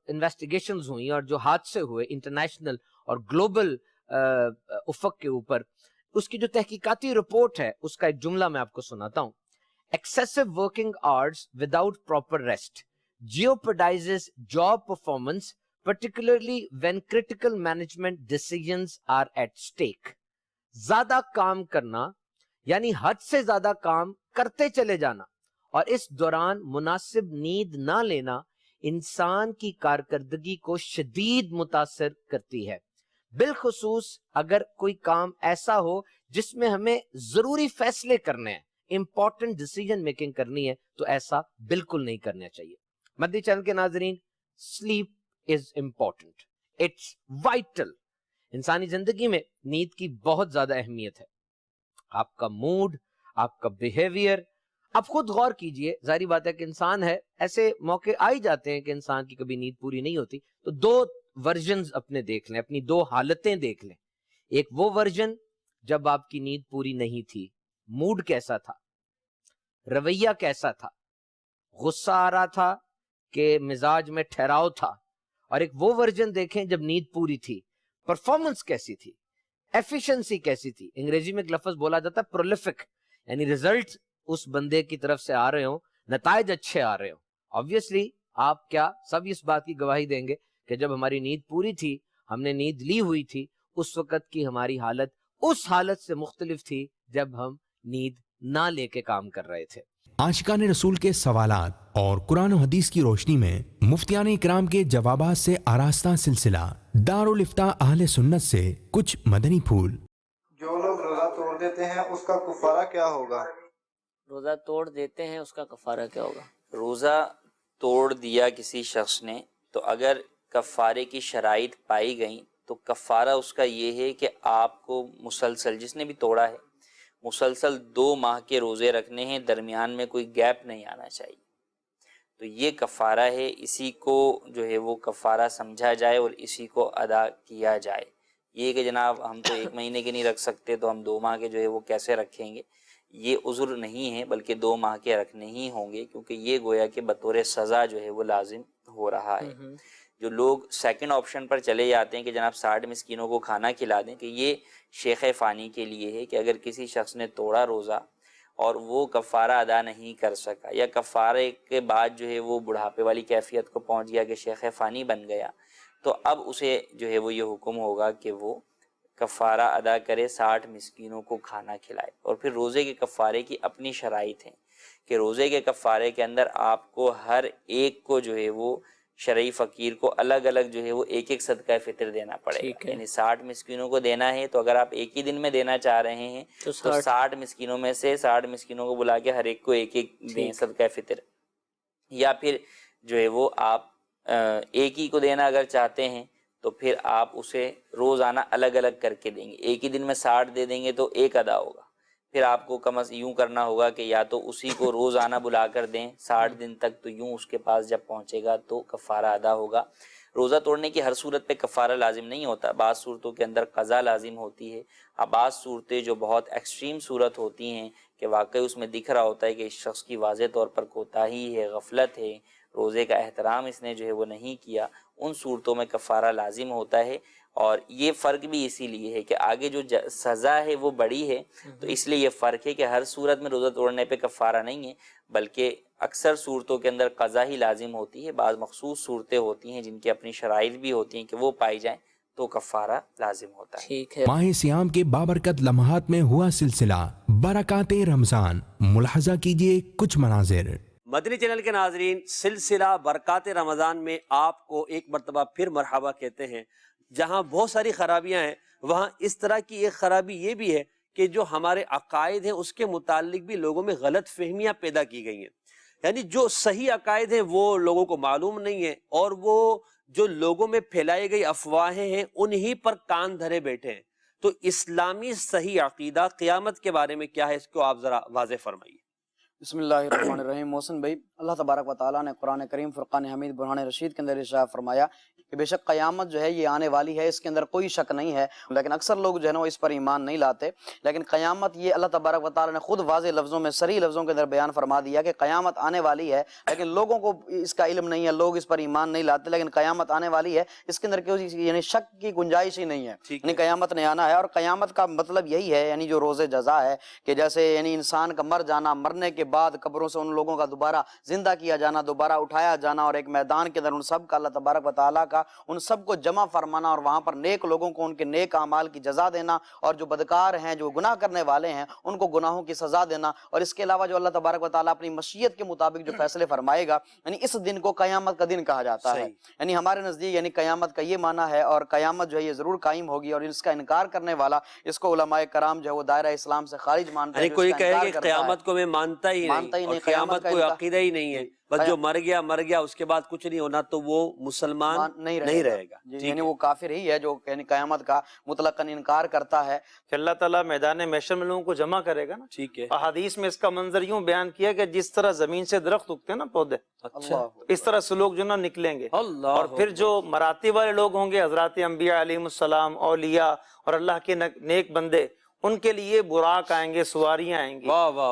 انویسٹیگیشنز ہوئیں اور جو حادثے ہوئے انٹرنیشنل اور گلوبل افق کے اوپر، اس کی جو تحقیقاتی رپورٹ ہے اس کا ایک جملہ میں آپ کو سناتا ہوں۔ Excessive working hours without proper rest jeopardizes job performance, particularly when critical management decisions are at stake۔ زیادہ کام کرنا یعنی حد سے زیادہ کام کرتے چلے جانا اور اس دوران مناسب نیند نہ لینا انسان کی کارکردگی کو شدید متاثر کرتی ہے، بالخصوص اگر کوئی کام ایسا ہو جس میں ہمیں ضروری فیصلے کرنے ہیں، امپورٹنٹ ڈیسیژن میکنگ کرنی ہے، تو ایسا بالکل نہیں کرنا چاہیے۔ مدنی چینل کے ناظرین، sleep is important, it's vital. انسانی زندگی میں نیند کی بہت زیادہ اہمیت ہے۔ آپ کا موڈ، آپ کا بیہیویئر، آپ خود غور کیجئے، ظاہری بات ہے کہ انسان ہے، ایسے موقع آ ہی جاتے ہیں کہ انسان کی کبھی نیند پوری نہیں ہوتی، تو 2 ورژنز اپنے دیکھ لیں، اپنی 2 حالتیں دیکھ لیں۔ ایک وہ ورژن جب آپ کی نیند پوری نہیں تھی، موڈ کیسا تھا، رویہ کیسا تھا، غصہ آ رہا تھا کہ مزاج میں ٹھہراؤ تھا، اور ایک وہ ورژن دیکھیں جب نیند پوری تھی، پرفارمنس کیسی تھی، ایفیشنسی کیسی تھی۔ انگریزی میں ایک لفظ بولا جاتا ہے پرولیفک، یعنی ریزلٹ اس بندے کی طرف سے آ رہے ہوں، نتائج اچھے آ رہے ہوں۔ آبویسلی آپ کیا سب اس بات کی گواہی دیں گے کہ جب ہماری نیند پوری تھی، ہم نے نیند لی ہوئی تھی، اس وقت کی ہماری حالت اس حالت سے مختلف تھی جب ہم نیند نہ لے کے کام کر رہے تھے۔ عاشقان رسول کے سوالات اور قرآن و حدیث کی روشنی میں مفتیان اکرام کے جوابات سے آراستہ سلسلہ دارالافتاء اہل سنت سے کچھ مدنی پھول۔ جو لوگ روزہ توڑ دیتے ہیں اس کا کفارہ کیا ہوگا؟ روزہ توڑ دیتے ہیں اس کا کفارہ کیا ہوگا؟ روزہ توڑ دیا کسی شخص نے تو اگر کفارے کی شرائط پائی گئیں تو کفارہ اس کا یہ ہے کہ آپ کو مسلسل، جس نے بھی توڑا ہے، مسلسل 2 ماہ کے روزے رکھنے ہیں، درمیان میں کوئی گیپ نہیں آنا چاہیے۔ تو یہ کفارہ ہے، اسی کو جو ہے وہ کفارہ سمجھا جائے اور اسی کو ادا کیا جائے۔ یہ کہ جناب ہم تو 1 مہینے کے نہیں رکھ سکتے تو ہم 2 ماہ کے جو ہے وہ کیسے رکھیں گے، یہ عذر نہیں ہے، بلکہ 2 ماہ کے رکھنے ہی ہوں گے، کیونکہ یہ گویا کہ بطور سزا جو ہے وہ لازم ہو رہا ہے۔ جو لوگ سیکنڈ آپشن پر چلے جاتے ہیں کہ جناب 60 مسکینوں کو کھانا کھلا دیں، کہ یہ شیخ فانی کے لیے ہے کہ اگر کسی شخص نے توڑا روزہ اور وہ کفارہ ادا نہیں کر سکا، یا کفارے کے بعد جو ہے وہ بڑھاپے والی کیفیت کو پہنچ گیا کہ شیخ فانی بن گیا، تو اب اسے جو ہے وہ یہ حکم ہوگا کہ وہ کفارہ ادا کرے، 60 مسکینوں کو کھانا کھلائے۔ اور پھر روزے کے کفارے کی اپنی شرائط ہیں کہ روزے کے کفارے کے اندر آپ کو ہر ایک کو جو ہے وہ شرعی فقیر کو الگ الگ جو ہے وہ 1 صدقہ فطر دینا پڑے گا، یعنی 60 مسکینوں کو دینا ہے تو اگر آپ ایک ہی دن میں دینا چاہ رہے ہیں تو 60 مسکینوں میں سے 60 مسکینوں کو بلا کے ہر ایک کو 1 دیں صدقہ فطر، یا پھر جو ہے وہ آپ ایک ہی کو دینا اگر چاہتے ہیں تو پھر آپ اسے روزانہ الگ الگ کر کے دیں گے، ایک ہی دن میں 60 دے دیں گے تو 1 ادا ہوگا، پھر آپ کو کم از یوں کرنا ہوگا کہ یا تو اسی کو روزانہ بلا کر دیں 60 دن تک، تو یوں اس کے پاس جب پہنچے گا تو کفارہ ادا ہوگا۔ روزہ توڑنے کی ہر صورت پہ کفارہ لازم نہیں ہوتا، بعض صورتوں کے اندر قضا لازم ہوتی ہے، بعض صورتیں جو بہت ایکسٹریم صورت ہوتی ہیں کہ واقعی اس میں دکھ رہا ہوتا ہے کہ اس شخص کی واضح طور پر کوتاہی ہے، غفلت ہے، روزے کا احترام اس نے جو ہے وہ نہیں کیا، ان صورتوں میں کفارہ لازم ہوتا ہے۔ اور یہ فرق بھی اسی لیے ہے کہ آگے جو سزا ہے وہ بڑی ہے، تو اس لیے یہ فرق ہے کہ ہر صورت میں روزہ توڑنے پہ کفارہ نہیں ہے، بلکہ اکثر صورتوں کے اندر قضا ہی لازم ہوتی ہے، بعض مخصوص صورتیں ہوتی ہیں جن کی اپنی شرائط بھی ہوتی ہیں کہ وہ پائی جائیں تو کفارہ لازم ہوتا ہے۔ ماہ سیام کے بابرکت لمحات میں ہوا سلسلہ برکات رمضان، ملاحظہ کیجئے کچھ مناظر۔ مدنی چینل کے ناظرین، سلسلہ برکات رمضان میں آپ کو ایک مرتبہ پھر مرحبا کہتے ہیں۔ جہاں بہت ساری خرابیاں ہیں، وہاں اس طرح کی ایک خرابی یہ بھی ہے کہ جو ہمارے عقائد ہیں اس کے متعلق بھی لوگوں میں غلط فہمیاں پیدا کی گئی ہیں، یعنی جو صحیح عقائد ہیں وہ لوگوں کو معلوم نہیں ہے، اور وہ جو لوگوں میں پھیلائی گئی افواہیں ہیں انہی پر کان دھرے بیٹھے ہیں۔ تو اسلامی صحیح عقیدہ قیامت کے بارے میں کیا ہے، اس کو آپ ذرا واضح فرمائیے۔ بسم اللہ الرحمن الرحیم۔ محسن بھائی، اللہ تبارک و تعالیٰ نے قرآن کریم فرقان حمید برہان رشید کے اندر ارشاد فرمایا کہ بے شک قیامت جو ہے یہ آنے والی ہے، اس کے اندر کوئی شک نہیں ہے، لیکن اکثر لوگ جو ہے نا وہ اس پر ایمان نہیں لاتے۔ لیکن قیامت یہ اللہ تبارک و تعالیٰ نے خود واضح لفظوں میں، صریح لفظوں کے اندر بیان فرما دیا کہ قیامت آنے والی ہے، لیکن لوگوں کو اس کا علم نہیں ہے، لوگ اس پر ایمان نہیں لاتے، لیکن قیامت آنے والی ہے، اس کے اندر کوئی یعنی شک کی گنجائش ہی نہیں ہے، یعنی قیامت نے آنا ہے۔ اور قیامت کا مطلب یہی ہے، یعنی جو روز جزا ہے، کہ جیسے یعنی انسان کا مر جانا، مرنے کے بعد قبروں سے ان لوگوں کا دوبارہ زندہ کیا جانا، دوبارہ اٹھایا جانا، اور ایک میدان کے اندر ان سب کا اللہ تبارک و تعالیٰ کا ان سب کو جمع فرمانا، اور وہاں پر نیک لوگوں کو ان کے نیک اعمال کی جزا دینا، اور جو بدکار ہیں، جو گناہ کرنے والے ہیں، ان کو گناہوں کی سزا دینا۔ اور اس کے علاوہ جو اللہ تبارک و تعالیٰ اپنی مشیت کے مطابق جو فیصلے فرمائے گا، یعنی اس دن کو قیامت کا دن کہا جاتا ہے۔ یعنی ہمارے نزدیک یعنی قیامت کا یہ معنی ہے، اور قیامت جو ہے یہ ضرور قائم ہوگی، اور اس کا انکار کرنے والا، اس کو علماء کرام جو ہے وہ دائرہ اسلام سے خارج مانتے ہیں۔ کوئی کہے کہ قیامت کو میں مانتا ہی نہیں، قیامت کوئی عقیدہ ہی نہیں ہے، بس جو مر گیا اس کے بعد کچھ نہیں ہونا، تو وہ مسلمان نہیں رہے گا، یعنی وہ کافر ہی ہے جو یعنی قیامت کا مطلقاً انکار کرتا ہے۔ کہ اللہ تعالیٰ میدان محشر میں لوگوں کو جمع کرے گا نا، ٹھیک ہے۔ احادیث میں اس کا منظر یوں بیان کیا کہ جس طرح زمین سے درخت اگتے ہیں نا پودے، اس طرح سے لوگ جو نا نکلیں گے، اور پھر جو مراتب والے لوگ ہوں گے، حضرات انبیاء علیہ السلام، اولیاء اور اللہ کے نیک بندے، ان کے لیے براق آئیں گے، سواریاں آئیں گی،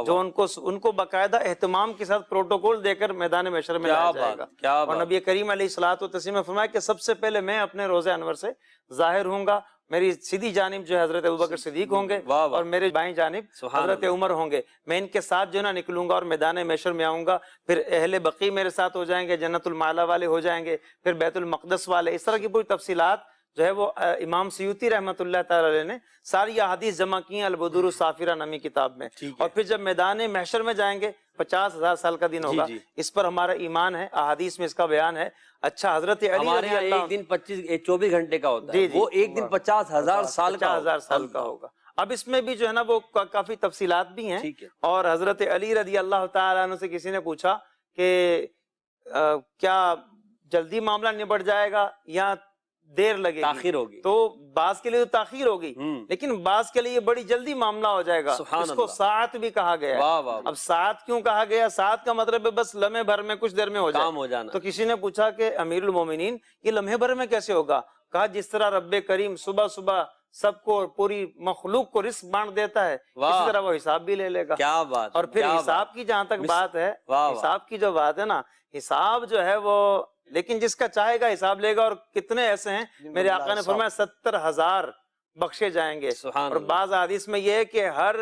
جو ان کو باقاعدہ اہتمام کے ساتھ پروٹوکول دے کر میدان محشر میں لایا جائے گا۔ اور نبی کریم علیہ الصلوۃ والتسلیم نے فرمایا کہ سب سے پہلے میں اپنے روضہ انور سے ظاہر ہوں گا، میری سیدھی جانب جو ہے حضرت ابوبکر صدیق ہوں گے، اور میرے بائیں جانب حضرت عمر ہوں گے۔ میں ان کے ساتھ جو ہے نا نکلوں گا اور میدان محشر میں آؤں گا، پھر اہل بقیع میرے ساتھ ہو جائیں گے، جنت المعلی والے ہو جائیں گے، پھر بیت المقدس والے، اس طرح کی پوری تفصیلات جو ہے وہ امام سیوطی رحمۃ اللہ تعالی علیہ نے ساری احادیث جمع کی ہیں البدور الصافرہ نامی کتاب میں۔ اور پھر جب میدان محشر میں جائیں گے، 50,000 سال کا دن ہوگا، اس پر ہمارا ایمان ہے، احادیث میں اس کا بیان ہے۔ اچھا، حضرت علی رضی اللہ عنہ، ایک دن 24 گھنٹے کا ہوتا ہے، وہ ایک دن 50,000 سال کا ہوگا۔ اب اس میں بھی جو ہے نا وہ کافی تفصیلات بھی ہیں۔ اور حضرت علی رضی اللہ تعالیٰ عنہ سے کسی نے پوچھا کہ کیا جلدی معاملہ نبٹ جائے گا یا دیر لگے گی، تاخیر ہوگی؟ تو بعض کے لیے تو تاخیر ہوگی، لیکن بعض کے لیے بڑی جلدی معاملہ ہو جائے گا، اس کو ساعت بھی کہا گیا ہے۔ اب ساعت کیوں کہا گیا؟ ساعت کا مطلب ہے بس لمحے بھر میں، کچھ دیر میں ہو جائے۔ ہو جانا۔ تو کسی نے پوچھا کہ امیر المومنین یہ لمحے بھر میں کیسے ہوگا؟ کہا جس طرح رب کریم صبح صبح سب کو پوری مخلوق کو رزق بانٹ دیتا ہے اسی طرح وہ حساب بھی لے لے گا. کیا بات. اور پھر حساب کی جہاں تک بات ہے، حساب کی جو بات ہے نا، حساب جو ہے وہ لیکن جس کا چاہے گا حساب لے گا. اور کتنے ایسے ہیں میرے آقا نے فرمایا 70,000 بخشے جائیں گے. اور بعض حدیث میں یہ ہے کہ ہر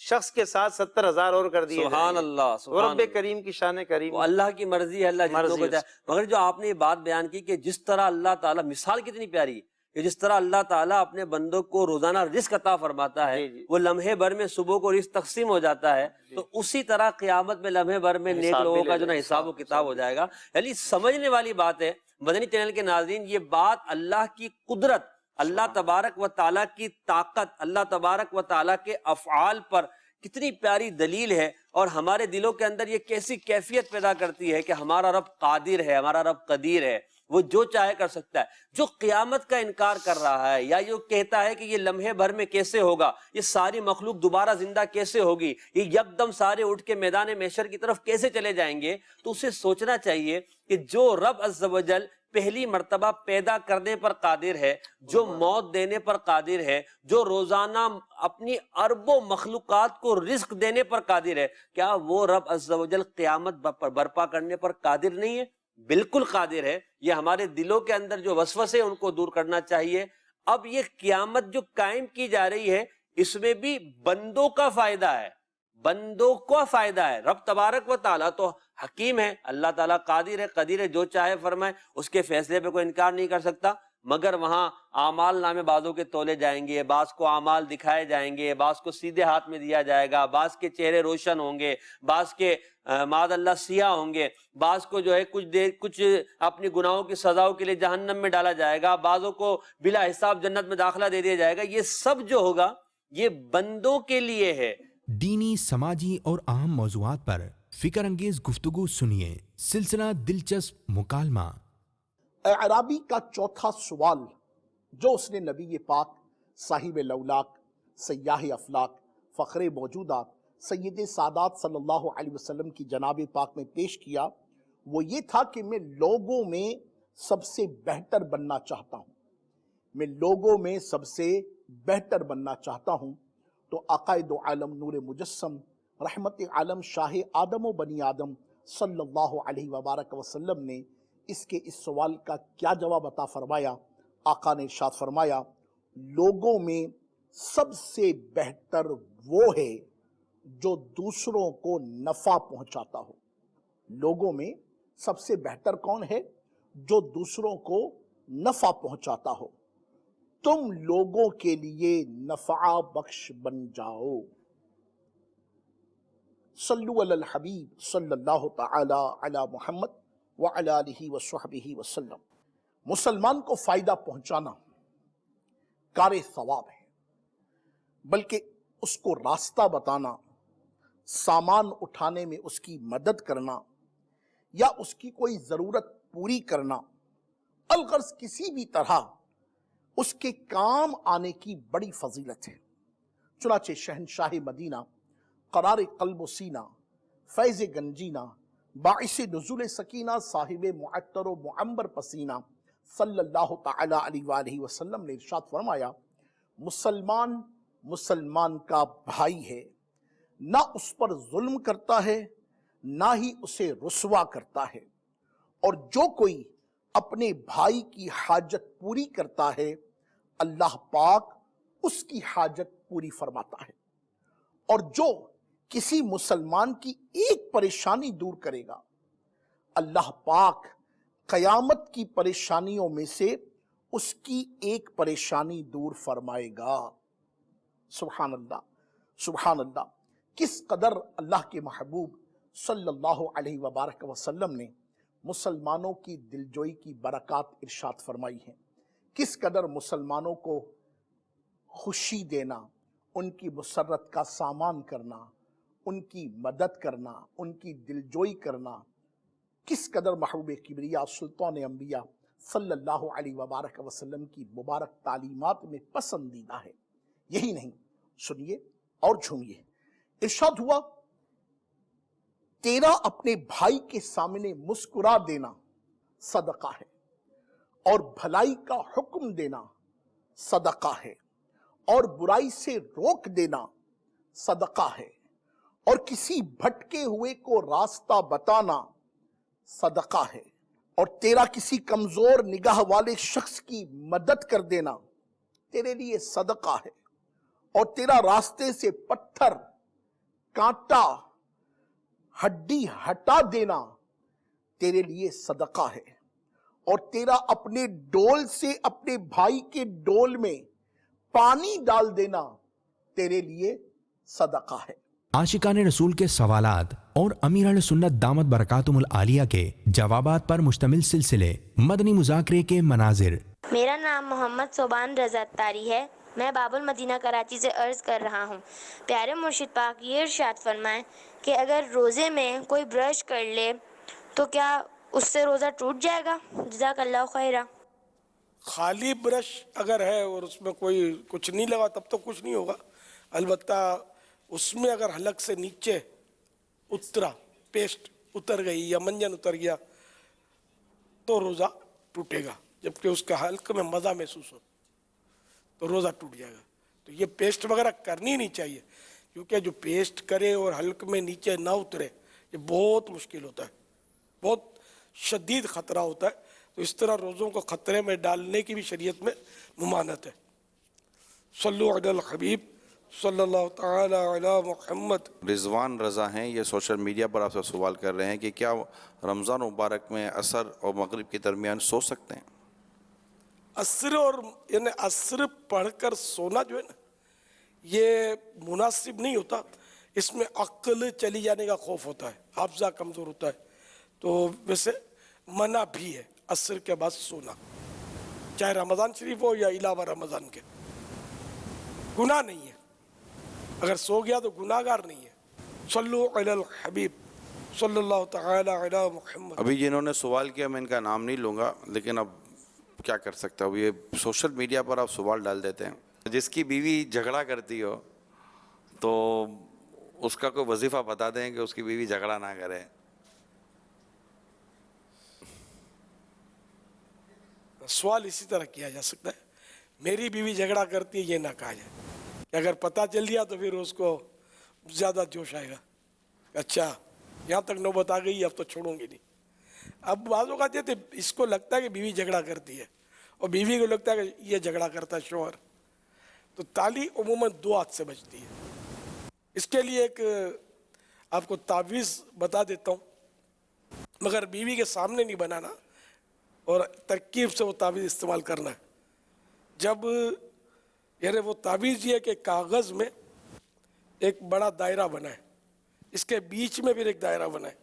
شخص کے ساتھ 70,000 اور کر دیے. سبحان اللہ. رب کریم کی شان کریم، اللہ کی مرضی ہے، اللہ جتنوں کو چاہے. مگر جو آپ نے یہ بات بیان کی کہ جس طرح اللہ تعالیٰ، مثال کتنی پیاری کہ جس طرح اللہ تعالیٰ اپنے بندوں کو روزانہ رزق عطا فرماتا ہے، وہ لمحے بھر میں صبح کو رزق تقسیم ہو جاتا ہے، تو اسی طرح قیامت میں لمحے بھر میں نیک لوگوں کا جو نا حساب و کتاب ہو جائے گا. یعنی سمجھنے والی بات ہے. مدنی چینل کے ناظرین، یہ بات اللہ کی قدرت، اللہ تبارک و تعالیٰ کی طاقت، اللہ تبارک و تعالیٰ کے افعال پر کتنی پیاری دلیل ہے. اور ہمارے دلوں کے اندر یہ کیسی کیفیت پیدا کرتی ہے کہ ہمارا رب قادر ہے، ہمارا رب قدیر ہے، وہ جو چاہے کر سکتا ہے. جو قیامت کا انکار کر رہا ہے یا یہ کہتا ہے کہ یہ لمحے بھر میں کیسے ہوگا، یہ ساری مخلوق دوبارہ زندہ کیسے ہوگی، یہ یکدم سارے اٹھ کے میدان محشر کی طرف کیسے چلے جائیں گے، تو اسے سوچنا چاہیے کہ جو رب عز و جل پہلی مرتبہ پیدا کرنے پر قادر ہے، جو موت دینے پر قادر ہے، جو روزانہ اپنی اربوں مخلوقات کو رزق دینے پر قادر ہے، کیا وہ رب عز و جل قیامت برپا کرنے پر قادر نہیں ہے؟ بالکل قادر ہے. یہ ہمارے دلوں کے اندر جو وسوسے ان کو دور کرنا چاہیے. اب یہ قیامت جو قائم کی جا رہی ہے، اس میں بھی بندوں کا فائدہ ہے، بندوں کا فائدہ ہے. رب تبارک و تعالیٰ تو حکیم ہے، اللہ تعالیٰ قادر ہے، قدیر ہے، جو چاہے فرمائے، اس کے فیصلے پہ کوئی انکار نہیں کر سکتا. مگر وہاں اعمال نامے بعضوں کے تولے جائیں گے، بعض کو اعمال دکھائے جائیں گے، بعض کو سیدھے ہاتھ میں دیا جائے گا، بعض کے چہرے روشن ہوں گے، بعض کے معاذ اللہ سیاہ ہوں گے، بعض کو جو ہے کچھ اپنی گناہوں کی سزاؤں کے لیے جہنم میں ڈالا جائے گا، بعضوں کو بلا حساب جنت میں داخلہ دے دیا جائے گا. یہ سب جو ہوگا یہ بندوں کے لیے ہے. دینی، سماجی اور اہم موضوعات پر فکر انگیز گفتگو سنیے. سلسلہ دلچسپ مکالمہ. اعرابی کا چوتھا سوال جو اس نے نبی پاک صاحب لولاک، سیاح افلاک، فخر موجودات، سید سادات صلی اللہ علیہ وسلم کی جناب پاک میں پیش کیا، وہ یہ تھا کہ میں لوگوں میں سب سے بہتر بننا چاہتا ہوں. میں لوگوں میں سب سے بہتر بننا چاہتا ہوں. تو عقائد عالم نور مجسم رحمت عالم شاہ آدم و بنی آدم صلی اللہ علیہ وبارک وسلم نے اس کے اس سوال کا کیا جواب عطا فرمایا؟ آقا نے ارشاد فرمایا، لوگوں میں سب سے بہتر وہ ہے جو دوسروں کو نفع پہنچاتا ہو. لوگوں میں سب سے بہتر کون ہے؟ جو دوسروں کو نفع پہنچاتا ہو. تم لوگوں کے لیے نفع بخش بن جاؤ. صلو علی الحبیب صلی اللہ تعالی علی محمد وعلی آلہ وصحبہ وسلم. مسلمان کو فائدہ پہنچانا کار ثواب ہے، بلکہ اس کو راستہ بتانا، سامان اٹھانے میں اس کی مدد کرنا یا اس کی کوئی ضرورت پوری کرنا، الغرض کسی بھی طرح اس کے کام آنے کی بڑی فضیلت ہے. چنانچہ شہنشاہ مدینہ، قرار قلب و سینہ، فیض گنجینہ، باعث نزول سکینہ، صاحب معطر و معمبر پسینہ صلی اللہ تعالی علیہ وآلہ وسلم نے ارشاد فرمایا، مسلمان کا بھائی ہے، نہ اس پر ظلم کرتا ہے نہ ہی اسے رسوا کرتا ہے، اور جو کوئی اپنے بھائی کی حاجت پوری کرتا ہے اللہ پاک اس کی حاجت پوری فرماتا ہے، اور جو کسی مسلمان کی ایک پریشانی دور کرے گا اللہ پاک قیامت کی پریشانیوں میں سے اس کی ایک پریشانی دور فرمائے گا. سبحان اللہ، سبحان اللہ. کس قدر اللہ کے محبوب صلی اللہ علیہ وبارک وسلم نے مسلمانوں کی دلجوئی کی برکات ارشاد فرمائی ہیں. کس قدر مسلمانوں کو خوشی دینا، ان کی مسرت کا سامان کرنا، ان کی مدد کرنا، ان کی دلجوئی کرنا، کس قدر محبوب کبریا سلطان انبیاء صلی اللہ علیہ وبارک وسلم کی مبارک تعلیمات میں پسندیدہ ہے. یہی نہیں، سنیے اور جھومیے. ارشاد ہوا، تیرا اپنے بھائی کے سامنے مسکرا دینا صدقہ ہے، اور بھلائی کا حکم دینا صدقہ ہے، اور برائی سے روک دینا صدقہ ہے، اور کسی بھٹکے ہوئے کو راستہ بتانا صدقہ ہے، اور تیرا کسی کمزور نگاہ والے شخص کی مدد کر دینا تیرے لیے صدقہ ہے، اور تیرا راستے سے پتھر، کانٹا، ہڈی ہٹا دینا تیرے لیے صدقہ ہے، اور تیرا اپنے ڈول سے اپنے بھائی کے ڈول میں پانی ڈال دینا تیرے لیے صدقہ ہے۔ عاشقان رسول کے سوالات اور امیر اہل سنت دامت برکاتہم العالیہ کے جوابات پر مشتمل سلسلے مدنی مذاکرے کے مناظر۔ میرا نام محمد صوبان رضا اتاری ہے، میں باب المدینہ کراچی سے عرض کر رہا ہوں۔ پیارے مرشد پاک یہ ارشاد فرمائیں کہ اگر روزے میں کوئی برش کر لے تو کیا اس سے روزہ ٹوٹ جائے گا؟ جزاک اللہ خیرہ۔ خالی برش اگر ہے اور اس میں کوئی کچھ نہیں لگا تب تو کچھ نہیں ہوگا، البتہ اس میں اگر حلق سے نیچے اترا، پیسٹ اتر گئی یا منجن اتر گیا تو روزہ ٹوٹے گا، جبکہ اس کا حلق میں مزہ محسوس ہو تو روزہ ٹوٹ جائے گا۔ تو یہ پیسٹ وغیرہ کرنی نہیں چاہیے، کیونکہ جو پیسٹ کرے اور حلق میں نیچے نہ اترے یہ بہت مشکل ہوتا ہے، بہت شدید خطرہ ہوتا ہے۔ تو اس طرح روزوں کو خطرے میں ڈالنے کی بھی شریعت میں ممانعت ہے۔ صلو علی الحبیب صلی اللہ تعالی علی محمد۔ رضوان رضا ہیں، یہ سوشل میڈیا پر آپ سے سوال کر رہے ہیں کہ کیا رمضان مبارک میں عصر اور مغرب کے درمیان سو سکتے ہیں؟ عصر اور یعنی عصر پڑھ کر سونا جو ہے نا یہ مناسب نہیں ہوتا، اس میں عقل چلی جانے کا خوف ہوتا ہے، حافظہ کمزور ہوتا ہے، تو ویسے منع بھی ہے عصر کے بعد سونا، چاہے رمضان شریف ہو یا علاوہ رمضان کے۔ گناہ نہیں ہے، اگر سو گیا تو گناہ گار نہیں ہے۔ صلو علی الحبیب صلی اللہ تعالی علی محمد۔ ابھی جنہوں نے سوال کیا میں ان کا نام نہیں لوں گا، لیکن اب کیا کر سکتا ہوں، یہ سوشل میڈیا پر آپ سوال ڈال دیتے ہیں۔ جس کی بیوی جھگڑا کرتی ہو تو اس کا کوئی وظیفہ بتا دیں کہ اس کی بیوی جھگڑا نہ کرے۔ سوال اسی طرح کیا جا سکتا ہے، میری بیوی جھگڑا کرتی ہے یہ نہ کہا جائے، کہ اگر پتہ چل گیا تو پھر اس کو زیادہ جوش آئے گا، اچھا یہاں تک نوبت آ گئی اب تو چھوڑوں گی نہیں۔ اب بعض اوقات یہ اس کو لگتا ہے کہ بیوی جھگڑا کرتی ہے اور بیوی کو لگتا ہے کہ یہ جھگڑا کرتا ہے شوہر، تو تالی عموماً دو ہاتھ سے بجتی ہے۔ اس کے لیے ایک آپ کو تعویذ بتا دیتا ہوں، مگر بیوی کے سامنے نہیں بنانا اور ترکیب سے وہ تعویذ استعمال کرنا ہے۔ جب یعنی وہ تعویذ یہ کہ کاغذ میں ایک بڑا دائرہ بنائے، اس کے بیچ میں پھر ایک دائرہ بنائے،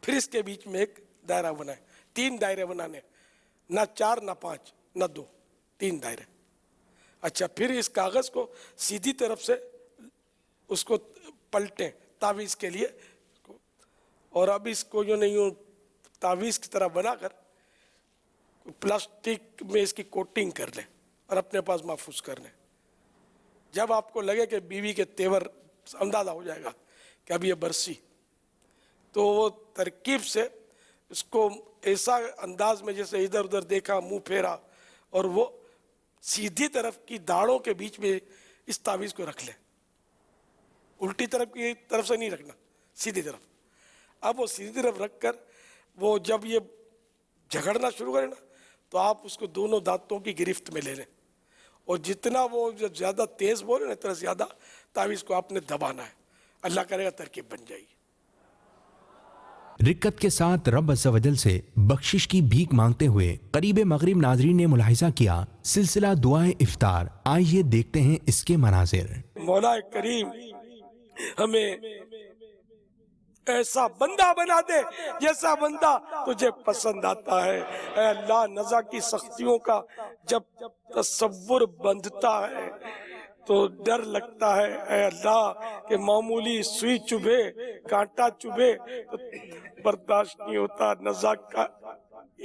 پھر اس کے بیچ میں ایک دائرہ بنائے، 3 دائرے بنانے، نہ 4 نہ 5 نہ 2، 3 دائرے۔ اچھا پھر اس کاغذ کو سیدھی طرف سے اس کو پلٹیں تعویذ کے لیے، اور اب اس کو جو نہیں تعویذ کی طرح بنا کر پلاسٹک میں اس کی کوٹنگ کر لیں اور اپنے پاس محفوظ کر لیں۔ جب آپ کو لگے کہ بیوی کے تیور اندازہ ہو جائے گا کہ اب یہ برسی، تو وہ ترکیب سے اس کو ایسا انداز میں جیسے ادھر ادھر دیکھا، منہ پھیرا، اور وہ سیدھی طرف کی داڑھوں کے بیچ میں اس تعویذ کو رکھ لیں، الٹی طرف کی طرف سے نہیں رکھنا، سیدھی طرف۔ اب وہ سیدھی طرف رکھ کر وہ جب یہ جھگڑنا شروع کرے نا تو آپ اس کو دونوں دانتوں کی گرفت میں لے لیں، اور جتنا وہ زیادہ تیز بولے نا اتنا زیادہ تعویذ کو آپ نے دبانا ہے، اللہ کرے گا ترکیب بن جائے گی۔ رکت کے ساتھ رب عز و جل سے بخشش کی بھیک مانگتے ہوئے قریب مغرب ناظرین نے ملاحظہ کیا سلسلہ دعائے افطار۔ آئیے دیکھتے ہیں اس کے مناظر۔ مولا کریم ہمیں ایسا بندہ بنا دے جیسا بندہ تجھے پسند آتا ہے۔ اے اللہ نزا کی سختیوں کا جب تصور بندھتا ہے تو ڈر لگتا ہے، اے اللہ کہ معمولی سوئی چبھے، کانٹا چبھے تو برداشت نہیں ہوتا۔ نزا کا